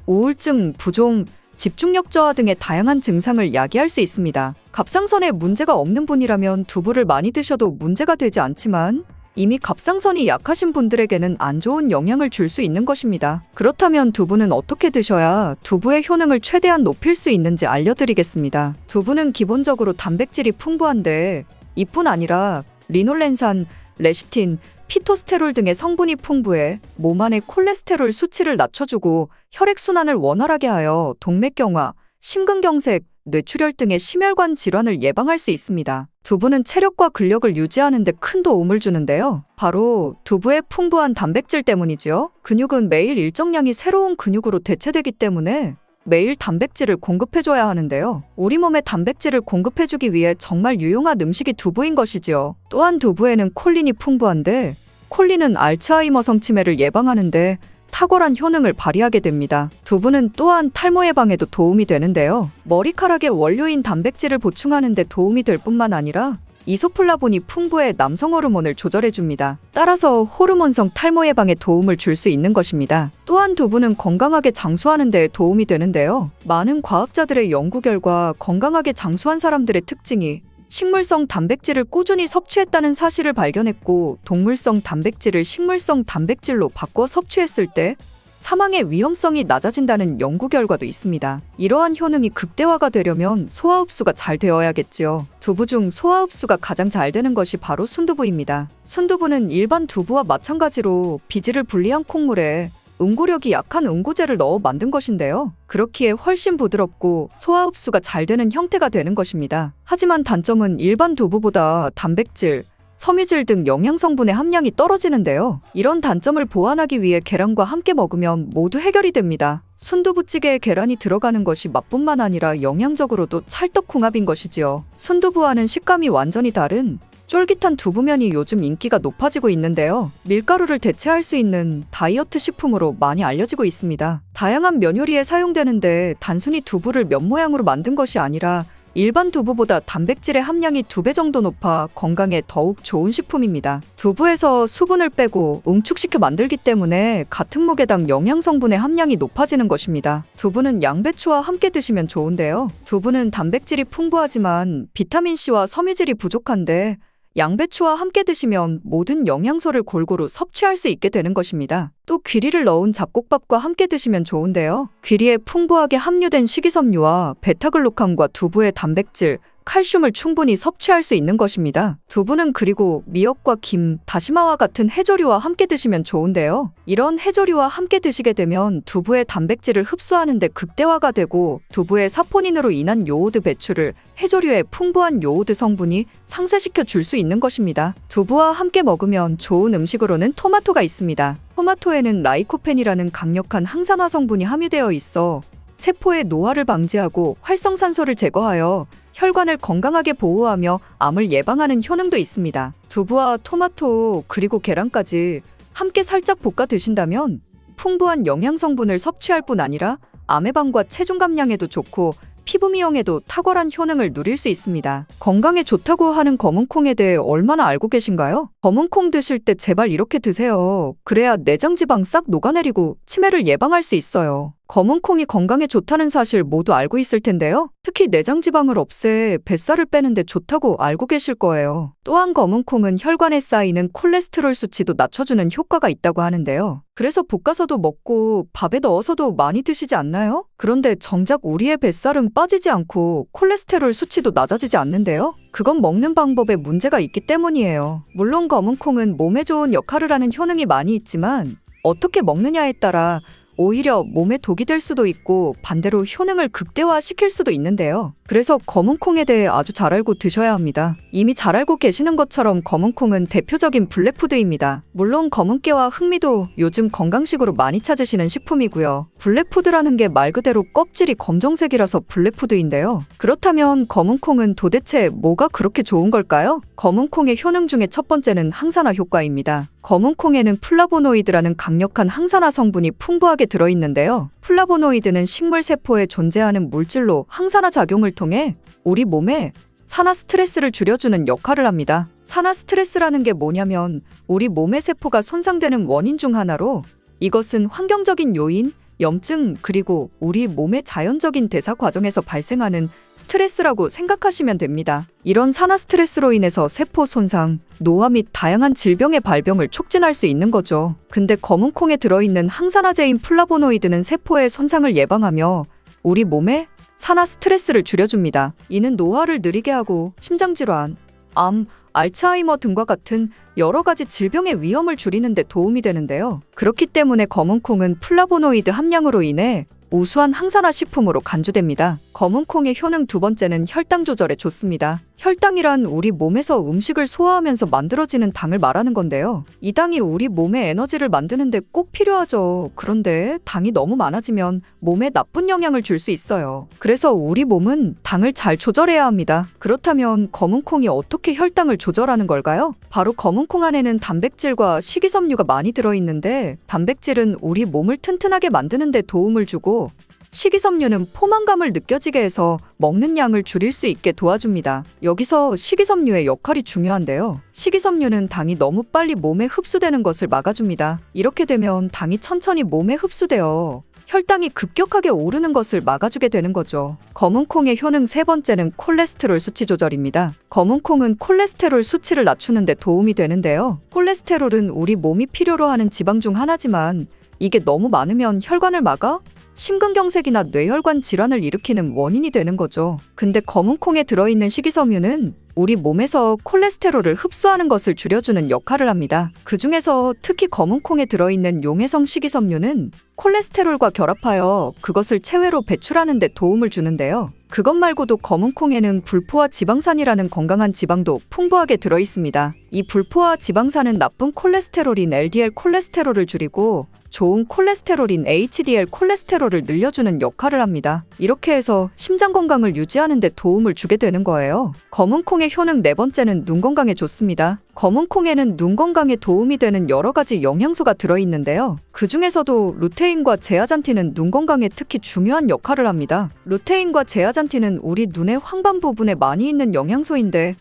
우울증, 부종, 집중력 저하 등의 다양한 증상을 야기할 수 있습니다. 갑상선에 문제가 없는 분이라면 두부를 많이 드셔도 문제가 되지 않지만 이미 갑상선이 약하신 분들에게는 안 좋은 영향을 줄 수 있는 것입니다. 그렇다면 두부는 어떻게 드셔야 두부의 효능을 최대한 높일 수 있는지 알려드리겠습니다. 두부는 기본적으로 단백질이 풍부한데 이뿐 아니라 리놀렌산, 레시틴, 피토스테롤 등의 성분이 풍부해 몸 안의 콜레스테롤 수치를 낮춰주고 혈액순환을 원활하게 하여 동맥경화, 심근경색, 뇌출혈 등의 심혈관 질환을 예방할 수 있습니다. 두부는 체력과 근력을 유지하는 데 큰 도움을 주는데요. 바로 두부의 풍부한 단백질 때문이지요. 근육은 매일 일정량이 새로운 근육으로 대체되기 때문에 매일 단백질을 공급해줘야 하는데요. 우리 몸에 단백질을 공급해주기 위해 정말 유용한 음식이 두부인 것이지요. 또한 두부에는 콜린이 풍부한데 콜린은 알츠하이머성 치매를 예방하는데 탁월한 효능을 발휘하게 됩니다. 두부는 또한 탈모 예방에도 도움이 되는데요. 머리카락의 원료인 단백질을 보충하는 데 도움이 될 뿐만 아니라 이소플라본이 풍부해 남성 호르몬을 조절해줍니다. 따라서 호르몬성 탈모 예방에 도움을 줄 수 있는 것입니다. 또한 두부는 건강하게 장수하는 데 도움이 되는데요. 많은 과학자들의 연구 결과 건강하게 장수한 사람들의 특징이 식물성 단백질을 꾸준히 섭취했다는 사실을 발견했고, 동물성 단백질을 식물성 단백질로 바꿔 섭취했을 때 사망의 위험성이 낮아진다는 연구 결과도 있습니다. 이러한 효능이 극대화가 되려면 소화 흡수가 잘 되어야겠지요. 두부 중 소화 흡수가 가장 잘 되는 것이 바로 순두부입니다. 순두부는 일반 두부와 마찬가지로 비질을 분리한 콩물에 응고력이 약한 응고제를 넣어 만든 것인데요. 그렇기에 훨씬 부드럽고 소화 흡수가 잘 되는 형태가 되는 것입니다. 하지만 단점은 일반 두부보다 단백질, 섬유질 등 영양 성분의 함량이 떨어지는데요. 이런 단점을 보완하기 위해 계란과 함께 먹으면 모두 해결이 됩니다. 순두부찌개에 계란이 들어가는 것이 맛뿐만 아니라 영양적으로도 찰떡궁합인 것이지요. 순두부와는 식감이 완전히 다른 쫄깃한 두부면이 요즘 인기가 높아지고 있는데요. 밀가루를 대체할 수 있는 다이어트 식품으로 많이 알려지고 있습니다. 다양한 면 요리에 사용되는데 단순히 두부를 면 모양으로 만든 것이 아니라 일반 두부보다 단백질의 함량이 2배 정도 높아 건강에 더욱 좋은 식품입니다. 두부에서 수분을 빼고 응축시켜 만들기 때문에 같은 무게당 영양 성분의 함량이 높아지는 것입니다. 두부는 양배추와 함께 드시면 좋은데요. 두부는 단백질이 풍부하지만 비타민C와 섬유질이 부족한데 양배추와 함께 드시면 모든 영양소를 골고루 섭취할 수 있게 되는 것입니다. 또 귀리를 넣은 잡곡밥과 함께 드시면 좋은데요. 귀리에 풍부하게 함유된 식이섬유와 베타글루칸과 두부의 단백질, 칼슘을 충분히 섭취할 수 있는 것입니다. 두부는 그리고 미역과 김, 다시마와 같은 해조류와 함께 드시면 좋은데요. 이런 해조류와 함께 드시게 되면 두부의 단백질을 흡수하는 데 극대화가 되고, 두부의 사포닌으로 인한 요오드 배출을 해조류의 풍부한 요오드 성분이 상쇄시켜 줄 수 있는 것입니다. 두부와 함께 먹으면 좋은 음식으로는 토마토가 있습니다. 토마토에는 라이코펜이라는 강력한 항산화 성분이 함유되어 있어 세포의 노화를 방지하고 활성산소를 제거하여 혈관을 건강하게 보호하며 암을 예방하는 효능도 있습니다. 두부와 토마토 그리고 계란까지 함께 살짝 볶아 드신다면 풍부한 영양 성분을 섭취할 뿐 아니라 암 예방과 체중 감량에도 좋고 피부 미용에도 탁월한 효능을 누릴 수 있습니다. 건강에 좋다고 하는 검은콩에 대해 얼마나 알고 계신가요? 검은콩 드실 때 제발 이렇게 드세요. 그래야 내장 지방 싹 녹아내리고 치매를 예방할 수 있어요. 검은콩이 건강에 좋다는 사실 모두 알고 있을 텐데요. 특히 내장 지방을 없애 뱃살을 빼는데 좋다고 알고 계실 거예요. 또한 검은콩은 혈관에 쌓이는 콜레스테롤 수치도 낮춰주는 효과가 있다고 하는데요. 그래서 볶아서도 먹고 밥에 넣어서도 많이 드시지 않나요? 그런데 정작 우리의 뱃살은 빠지지 않고 콜레스테롤 수치도 낮아지지 않는데요. 그건 먹는 방법에 문제가 있기 때문이에요. 물론 검은콩은 몸에 좋은 역할을 하는 효능이 많이 있지만 어떻게 먹느냐에 따라 오히려 몸에 독이 될 수도 있고 반대로 효능을 극대화시킬 수도 있는데요. 그래서 검은콩에 대해 아주 잘 알고 드셔야 합니다. 이미 잘 알고 계시는 것처럼 검은콩은 대표적인 블랙푸드입니다. 물론 검은깨와 흑미도 요즘 건강식으로 많이 찾으시는 식품이고요. 블랙푸드라는 게 말 그대로 껍질이 검정색이라서 블랙푸드인데요. 그렇다면 검은콩은 도대체 뭐가 그렇게 좋은 걸까요? 검은콩의 효능 중에 첫 번째는 항산화 효과입니다. 검은콩에는 플라보노이드라는 강력한 항산화 성분이 풍부하게 들어있는데요. 플라보노이드는 식물 세포에 존재하는 물질로 항산화 작용을 통해 우리 몸에 산화 스트레스를 줄여주는 역할을 합니다. 산화 스트레스라는 게 뭐냐면 우리 몸의 세포가 손상되는 원인 중 하나로, 이것은 환경적인 요인, 염증, 그리고 우리 몸의 자연적인 대사 과정에서 발생하는 스트레스라고 생각하시면 됩니다. 이런 산화 스트레스로 인해서 세포 손상, 노화 및 다양한 질병의 발병을 촉진할 수 있는 거죠. 근데 검은콩에 들어있는 항산화제인 플라보노이드는 세포의 손상을 예방하며 우리 몸에 산화 스트레스를 줄여줍니다. 이는 노화를 느리게 하고 심장질환, 암, 알츠하이머 등과 같은 여러 가지 질병의 위험을 줄이는 데 도움이 되는데요. 그렇기 때문에 검은콩은 플라보노이드 함량으로 인해 우수한 항산화 식품으로 간주됩니다. 검은 콩의 효능 두 번째는 혈당 조절에 좋습니다. 혈당이란 우리 몸에서 음식을 소화하면서 만들어지는 당을 말하는 건데요. 이 당이 우리 몸의 에너지를 만드는데 꼭 필요하죠. 그런데 당이 너무 많아지면 몸에 나쁜 영향을 줄 수 있어요. 그래서 우리 몸은 당을 잘 조절해야 합니다. 그렇다면 검은 콩이 어떻게 혈당을 조절하는 걸까요? 바로 검은 콩 안에는 단백질과 식이섬유가 많이 들어있는데, 단백질은 우리 몸을 튼튼하게 만드는 데 도움을 주고, 식이섬유는 포만감을 느껴지게 해서 먹는 양을 줄일 수 있게 도와줍니다. 여기서 식이섬유의 역할이 중요한데요. 식이섬유는 당이 너무 빨리 몸에 흡수되는 것을 막아줍니다. 이렇게 되면 당이 천천히 몸에 흡수되어 혈당이 급격하게 오르는 것을 막아주게 되는 거죠. 검은 콩의 효능 세 번째는 콜레스테롤 수치 조절입니다. 검은 콩은 콜레스테롤 수치를 낮추는 데 도움이 되는데요. 콜레스테롤은 우리 몸이 필요로 하는 지방 중 하나지만, 이게 너무 많으면 혈관을 막아 심근경색이나 뇌혈관 질환을 일으키는 원인이 되는 거죠. 근데 검은 콩에 들어있는 식이섬유는 우리 몸에서 콜레스테롤을 흡수하는 것을 줄여주는 역할을 합니다. 그 중에서 특히 검은 콩에 들어있는 용해성 식이섬유는 콜레스테롤과 결합하여 그것을 체외로 배출하는 데 도움을 주는데요. 그것 말고도 검은 콩에는 불포화 지방산이라는 건강한 지방도 풍부하게 들어있습니다. 이 불포화 지방산은 나쁜 콜레스테롤인 LDL 콜레스테롤을 줄이고 좋은 콜레스테롤인 HDL 콜레스테롤을 늘려주는 역할을 합니다. 이렇게 해서 심장 건강을 유지하는 데 도움을 주게 되는 거예요. 검은 콩의 효능 네 번째는 눈 건강에 좋습니다. 검은 콩에는 눈 건강에 도움이 되는 여러 가지 영양소가 들어있는데요. 그 중에서도 루테인과 제아잔틴은 눈 건강에 특히 중요한 역할을 합니다. 루테인과 제아잔틴은 우리 눈의 황반 부분에 많이 있는 영양소인데,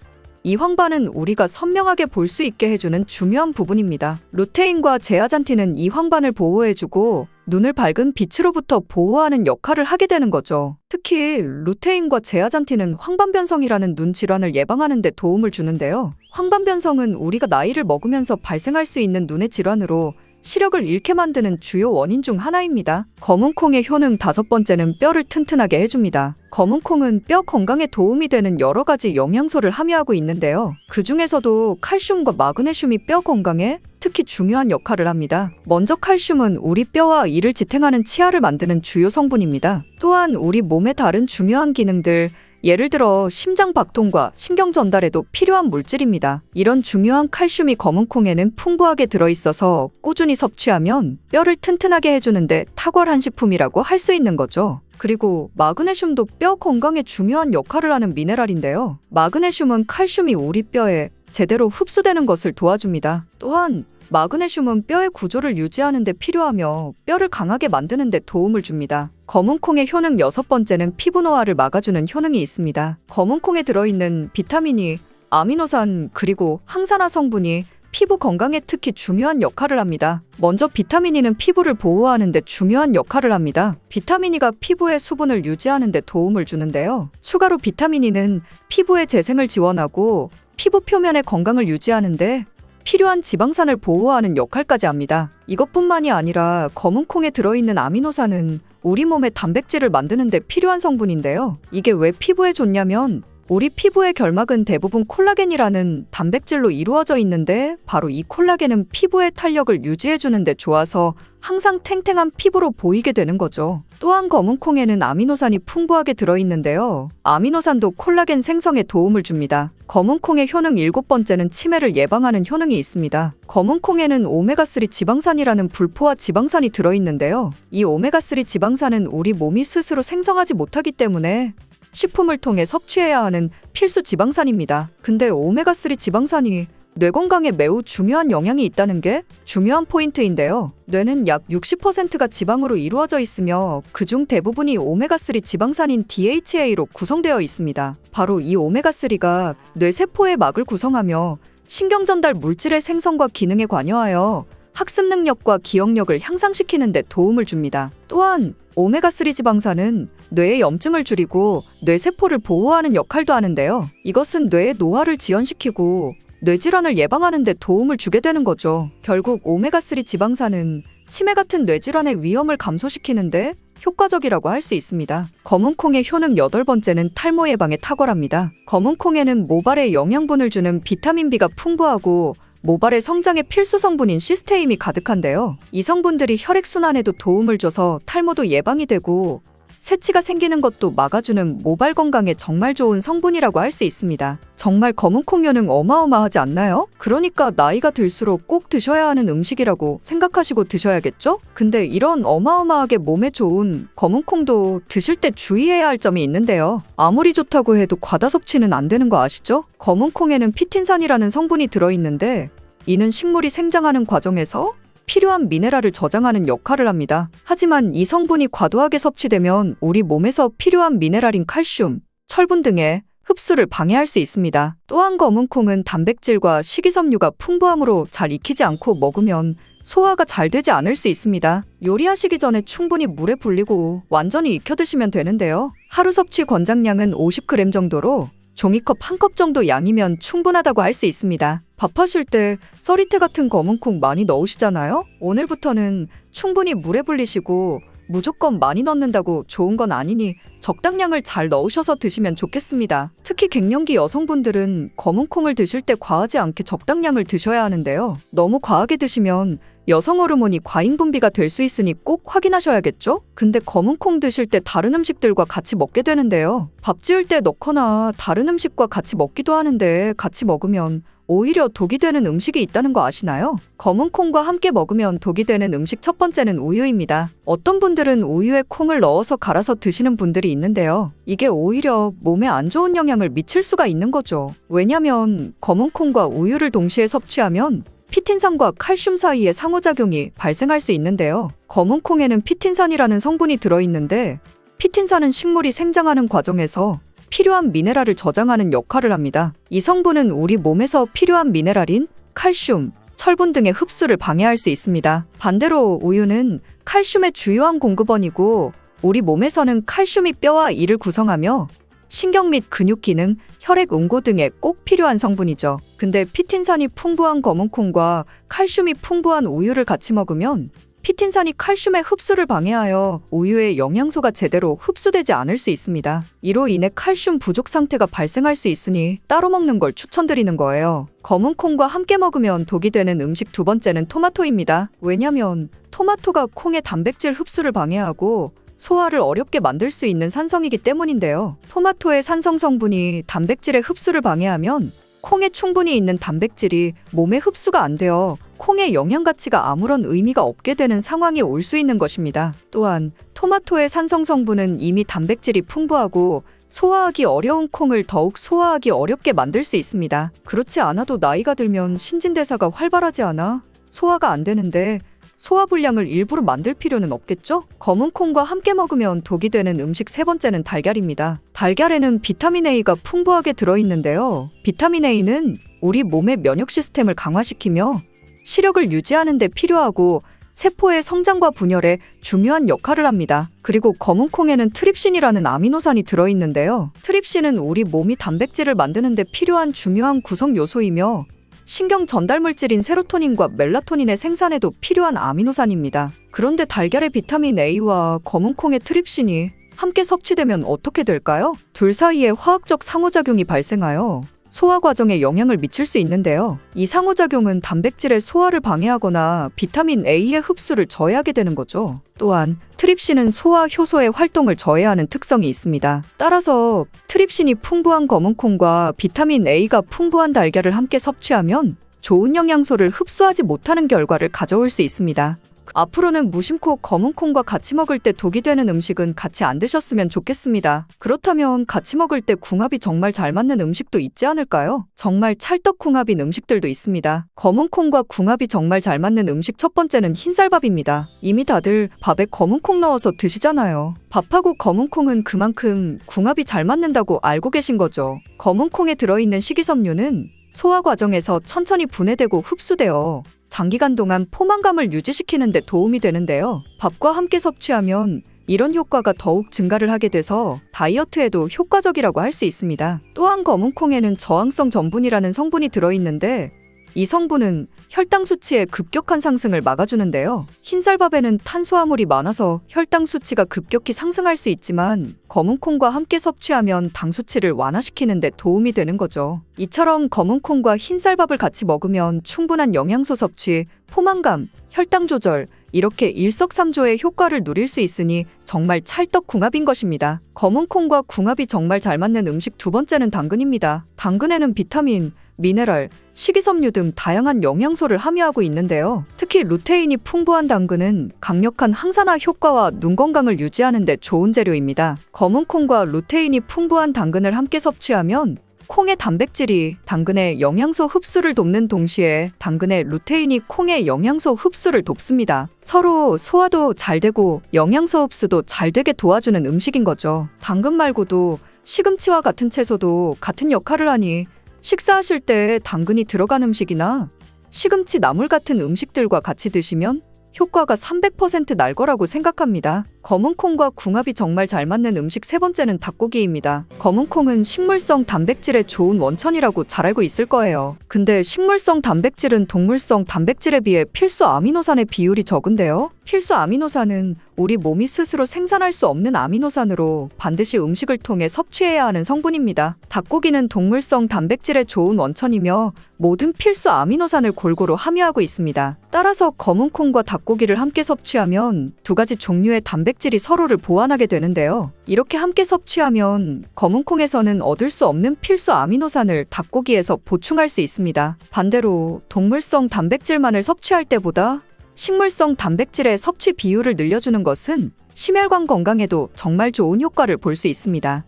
이 황반은 우리가 선명하게 볼 수 있게 해주는 중요한 부분입니다. 루테인과 제아잔틴은 이 황반을 보호해주고 눈을 밝은 빛으로부터 보호하는 역할을 하게 되는 거죠. 특히 루테인과 제아잔틴은 황반변성이라는 눈 질환을 예방하는 데 도움을 주는데요. 황반변성은 우리가 나이를 먹으면서 발생할 수 있는 눈의 질환으로 시력을 잃게 만드는 주요 원인 중 하나입니다. 검은 콩의 효능 다섯 번째는 뼈를 튼튼하게 해줍니다. 검은 콩은 뼈 건강에 도움이 되는 여러 가지 영양소를 함유하고 있는데요. 그 중에서도 칼슘과 마그네슘이 뼈 건강에 특히 중요한 역할을 합니다. 먼저 칼슘은 우리 뼈와 이를 지탱하는 치아를 만드는 주요 성분입니다. 또한 우리 몸의 다른 중요한 기능들, 예를 들어 심장 박동과 신경 전달에도 필요한 물질입니다. 이런 중요한 칼슘이 검은 콩에는 풍부하게 들어있어서 꾸준히 섭취하면 뼈를 튼튼하게 해주는데 탁월한 식품이라고 할 수 있는 거죠. 그리고 마그네슘도 뼈 건강에 중요한 역할을 하는 미네랄인데요. 마그네슘은 칼슘이 우리 뼈에 제대로 흡수되는 것을 도와줍니다. 또한 마그네슘은 뼈의 구조를 유지하는 데 필요하며 뼈를 강하게 만드는 데 도움을 줍니다. 검은 콩의 효능 여섯 번째는 피부 노화를 막아주는 효능이 있습니다. 검은 콩에 들어있는 비타민이, 아미노산, 그리고 항산화 성분이 피부 건강에 특히 중요한 역할을 합니다. 먼저 비타민 E는 피부를 보호하는 데 중요한 역할을 합니다. 비타민 E가 피부의 수분을 유지하는 데 도움을 주는데요. 추가로 비타민 E는 피부의 재생을 지원하고 피부 표면의 건강을 유지하는데 필요한 지방산을 보호하는 역할까지 합니다. 이것뿐만이 아니라 검은 콩에 들어있는 아미노산은 우리 몸의 단백질을 만드는 데 필요한 성분인데요. 이게 왜 피부에 좋냐면 우리 피부의 결막은 대부분 콜라겐이라는 단백질로 이루어져 있는데, 바로 이 콜라겐은 피부의 탄력을 유지해주는 데 좋아서 항상 탱탱한 피부로 보이게 되는 거죠. 또한 검은 콩에는 아미노산이 풍부하게 들어있는데요. 아미노산도 콜라겐 생성에 도움을 줍니다. 검은 콩의 효능 일곱 번째는 치매를 예방하는 효능이 있습니다. 검은 콩에는 오메가3 지방산이라는 불포화 지방산이 들어있는데요. 이 오메가3 지방산은 우리 몸이 스스로 생성하지 못하기 때문에 식품을 통해 섭취해야 하는 필수 지방산입니다. 근데 오메가3 지방산이 뇌 건강에 매우 중요한 영향이 있다는 게 중요한 포인트인데요. 뇌는 약 60%가 지방으로 이루어져 있으며 그중 대부분이 오메가3 지방산인 DHA로 구성되어 있습니다. 바로 이 오메가3가 뇌세포의 막을 구성하며 신경전달 물질의 생성과 기능에 관여하여 학습 능력과 기억력을 향상시키는 데 도움을 줍니다. 또한 오메가3 지방산은 뇌의 염증을 줄이고 뇌세포를 보호하는 역할도 하는데요. 이것은 뇌의 노화를 지연시키고 뇌질환을 예방하는 데 도움을 주게 되는 거죠. 결국 오메가3 지방산은 치매 같은 뇌질환의 위험을 감소시키는데 효과적이라고 할 수 있습니다. 검은 콩의 효능 여덟 번째는 탈모 예방에 탁월합니다. 검은 콩에는 모발에 영양분을 주는 비타민 B가 풍부하고 모발의 성장에 필수 성분인 시스테인이 가득한데요. 이 성분들이 혈액순환에도 도움을 줘서 탈모도 예방이 되고 새치가 생기는 것도 막아주는 모발 건강에 정말 좋은 성분이라고 할 수 있습니다. 정말 검은콩 효능 어마어마하지 않나요? 그러니까 나이가 들수록 꼭 드셔야 하는 음식이라고 생각하시고 드셔야겠죠? 근데 이런 어마어마하게 몸에 좋은 검은콩도 드실 때 주의해야 할 점이 있는데요. 아무리 좋다고 해도 과다 섭취는 안 되는 거 아시죠? 검은콩에는 피틴산이라는 성분이 들어있는데 이는 식물이 생장하는 과정에서 필요한 미네랄을 저장하는 역할을 합니다. 하지만 이 성분이 과도하게 섭취되면 우리 몸에서 필요한 미네랄인 칼슘, 철분 등의 흡수를 방해할 수 있습니다. 또한 검은콩은 단백질과 식이섬유가 풍부하므로 잘 익히지 않고 먹으면 소화가 잘 되지 않을 수 있습니다. 요리하시기 전에 충분히 물에 불리고 완전히 익혀 드시면 되는데요. 하루 섭취 권장량은 50g 정도로 종이컵 한 컵 정도 양이면 충분하다고 할 수 있습니다. 밥하실 때 썰이태 같은 검은콩 많이 넣으시잖아요? 오늘부터는 충분히 물에 불리시고 무조건 많이 넣는다고 좋은 건 아니니 적당량을 잘 넣으셔서 드시면 좋겠습니다. 특히 갱년기 여성분들은 검은콩을 드실 때 과하지 않게 적당량을 드셔야 하는데요. 너무 과하게 드시면 여성 호르몬이 과잉 분비가 될 수 있으니 꼭 확인하셔야겠죠? 근데 검은콩 드실 때 다른 음식들과 같이 먹게 되는데요. 밥 지을 때 넣거나 다른 음식과 같이 먹기도 하는데 같이 먹으면 오히려 독이 되는 음식이 있다는 거 아시나요? 검은콩과 함께 먹으면 독이 되는 음식 첫 번째는 우유입니다. 어떤 분들은 우유에 콩을 넣어서 갈아서 드시는 분들이 있는데요. 이게 오히려 몸에 안 좋은 영향을 미칠 수가 있는 거죠. 왜냐면 검은콩과 우유를 동시에 섭취하면 피틴산과 칼슘 사이의 상호작용이 발생할 수 있는데요. 검은콩에는 피틴산이라는 성분이 들어있는데 피틴산은 식물이 생장하는 과정에서 필요한 미네랄을 저장하는 역할을 합니다. 이 성분은 우리 몸에서 필요한 미네랄인 칼슘, 철분 등의 흡수를 방해할 수 있습니다. 반대로 우유는 칼슘의 주요한 공급원이고 우리 몸에서는 칼슘이 뼈와 이를 구성하며 신경 및 근육 기능, 혈액 응고 등에 꼭 필요한 성분이죠. 근데 피틴산이 풍부한 검은콩과 칼슘이 풍부한 우유를 같이 먹으면 피틴산이 칼슘의 흡수를 방해하여 우유의 영양소가 제대로 흡수되지 않을 수 있습니다. 이로 인해 칼슘 부족 상태가 발생할 수 있으니 따로 먹는 걸 추천드리는 거예요. 검은콩과 함께 먹으면 독이 되는 음식 두 번째는 토마토입니다. 왜냐면 토마토가 콩의 단백질 흡수를 방해하고 소화를 어렵게 만들 수 있는 산성이기 때문인데요. 토마토의 산성 성분이 단백질의 흡수를 방해하면 콩에 충분히 있는 단백질이 몸에 흡수가 안 되어 콩의 영양 가치가 아무런 의미가 없게 되는 상황이 올 수 있는 것입니다. 또한 토마토의 산성 성분은 이미 단백질이 풍부하고 소화하기 어려운 콩을 더욱 소화하기 어렵게 만들 수 있습니다. 그렇지 않아도 나이가 들면 신진대사가 활발하지 않아 소화가 안 되는데 소화불량을 일부러 만들 필요는 없겠죠? 검은콩과 함께 먹으면 독이 되는 음식 세 번째는 달걀입니다. 달걀에는 비타민 A가 풍부하게 들어있는데요. 비타민 A는 우리 몸의 면역 시스템을 강화시키며 시력을 유지하는 데 필요하고 세포의 성장과 분열에 중요한 역할을 합니다. 그리고 검은콩에는 트립신이라는 아미노산이 들어있는데요. 트립신은 우리 몸이 단백질을 만드는 데 필요한 중요한 구성 요소이며 신경 전달 물질인 세로토닌과 멜라토닌의 생산에도 필요한 아미노산입니다. 그런데 달걀의 비타민 A와 검은콩의 트립신이 함께 섭취되면 어떻게 될까요? 둘 사이에 화학적 상호작용이 발생하여 소화 과정에 영향을 미칠 수 있는데요. 이 상호작용은 단백질의 소화를 방해하거나 비타민 A의 흡수를 저해하게 되는 거죠. 또한 트립신은 소화 효소의 활동을 저해하는 특성이 있습니다. 따라서 트립신이 풍부한 검은콩과 비타민 A가 풍부한 달걀을 함께 섭취하면 좋은 영양소를 흡수하지 못하는 결과를 가져올 수 있습니다. 앞으로는 무심코 검은콩과 같이 먹을 때 독이 되는 음식은 같이 안 드셨으면 좋겠습니다. 그렇다면 같이 먹을 때 궁합이 정말 잘 맞는 음식도 있지 않을까요? 정말 찰떡궁합인 음식들도 있습니다. 검은콩과 궁합이 정말 잘 맞는 음식 첫 번째는 흰쌀밥입니다. 이미 다들 밥에 검은콩 넣어서 드시잖아요. 밥하고 검은콩은 그만큼 궁합이 잘 맞는다고 알고 계신 거죠. 검은콩에 들어있는 식이섬유는 소화 과정에서 천천히 분해되고 흡수되어 장기간 동안 포만감을 유지시키는 데 도움이 되는데요. 밥과 함께 섭취하면 이런 효과가 더욱 증가를 하게 돼서 다이어트에도 효과적이라고 할 수 있습니다. 또한 검은콩에는 저항성 전분이라는 성분이 들어있는데 이 성분은 혈당 수치의 급격한 상승을 막아주는데요. 흰쌀밥에는 탄수화물이 많아서 혈당 수치가 급격히 상승할 수 있지만 검은콩과 함께 섭취하면 당 수치를 완화시키는 데 도움이 되는 거죠. 이처럼 검은콩과 흰쌀밥을 같이 먹으면 충분한 영양소 섭취, 포만감, 혈당 조절, 이렇게 일석삼조의 효과를 누릴 수 있으니 정말 찰떡궁합인 것입니다. 검은 콩과 궁합이 정말 잘 맞는 음식 두 번째는 당근입니다. 당근에는 비타민, 미네랄, 식이섬유 등 다양한 영양소를 함유하고 있는데요. 특히 루테인이 풍부한 당근은 강력한 항산화 효과와 눈 건강을 유지하는 데 좋은 재료입니다. 검은 콩과 루테인이 풍부한 당근을 함께 섭취하면 콩의 단백질이 당근의 영양소 흡수를 돕는 동시에 당근의 루테인이 콩의 영양소 흡수를 돕습니다. 서로 소화도 잘 되고 영양소 흡수도 잘 되게 도와주는 음식인 거죠. 당근 말고도 시금치와 같은 채소도 같은 역할을 하니 식사하실 때 당근이 들어간 음식이나 시금치 나물 같은 음식들과 같이 드시면 효과가 300% 날 거라고 생각합니다. 검은 콩과 궁합이 정말 잘 맞는 음식 세 번째는 닭고기입니다. 검은 콩은 식물성 단백질의 좋은 원천이라고 잘 알고 있을 거예요. 근데 식물성 단백질은 동물성 단백질에 비해 필수 아미노산의 비율이 적은데요. 필수 아미노산은 우리 몸이 스스로 생산할 수 없는 아미노산으로 반드시 음식을 통해 섭취해야 하는 성분입니다. 닭고기는 동물성 단백질의 좋은 원천이며 모든 필수 아미노산을 골고루 함유하고 있습니다. 따라서 검은 콩과 닭고기를 함께 섭취하면 두 가지 종류의 단백질이 서로를 보완하게 되는데요. 이렇게 함께 섭취하면 검은 콩에서는 얻을 수 없는 필수 아미노산을 닭고기에서 보충할 수 있습니다. 반대로 동물성 단백질만을 섭취할 때보다 식물성 단백질의 섭취 비율을 늘려주는 것은 심혈관 건강에도 정말 좋은 효과를 볼 수 있습니다.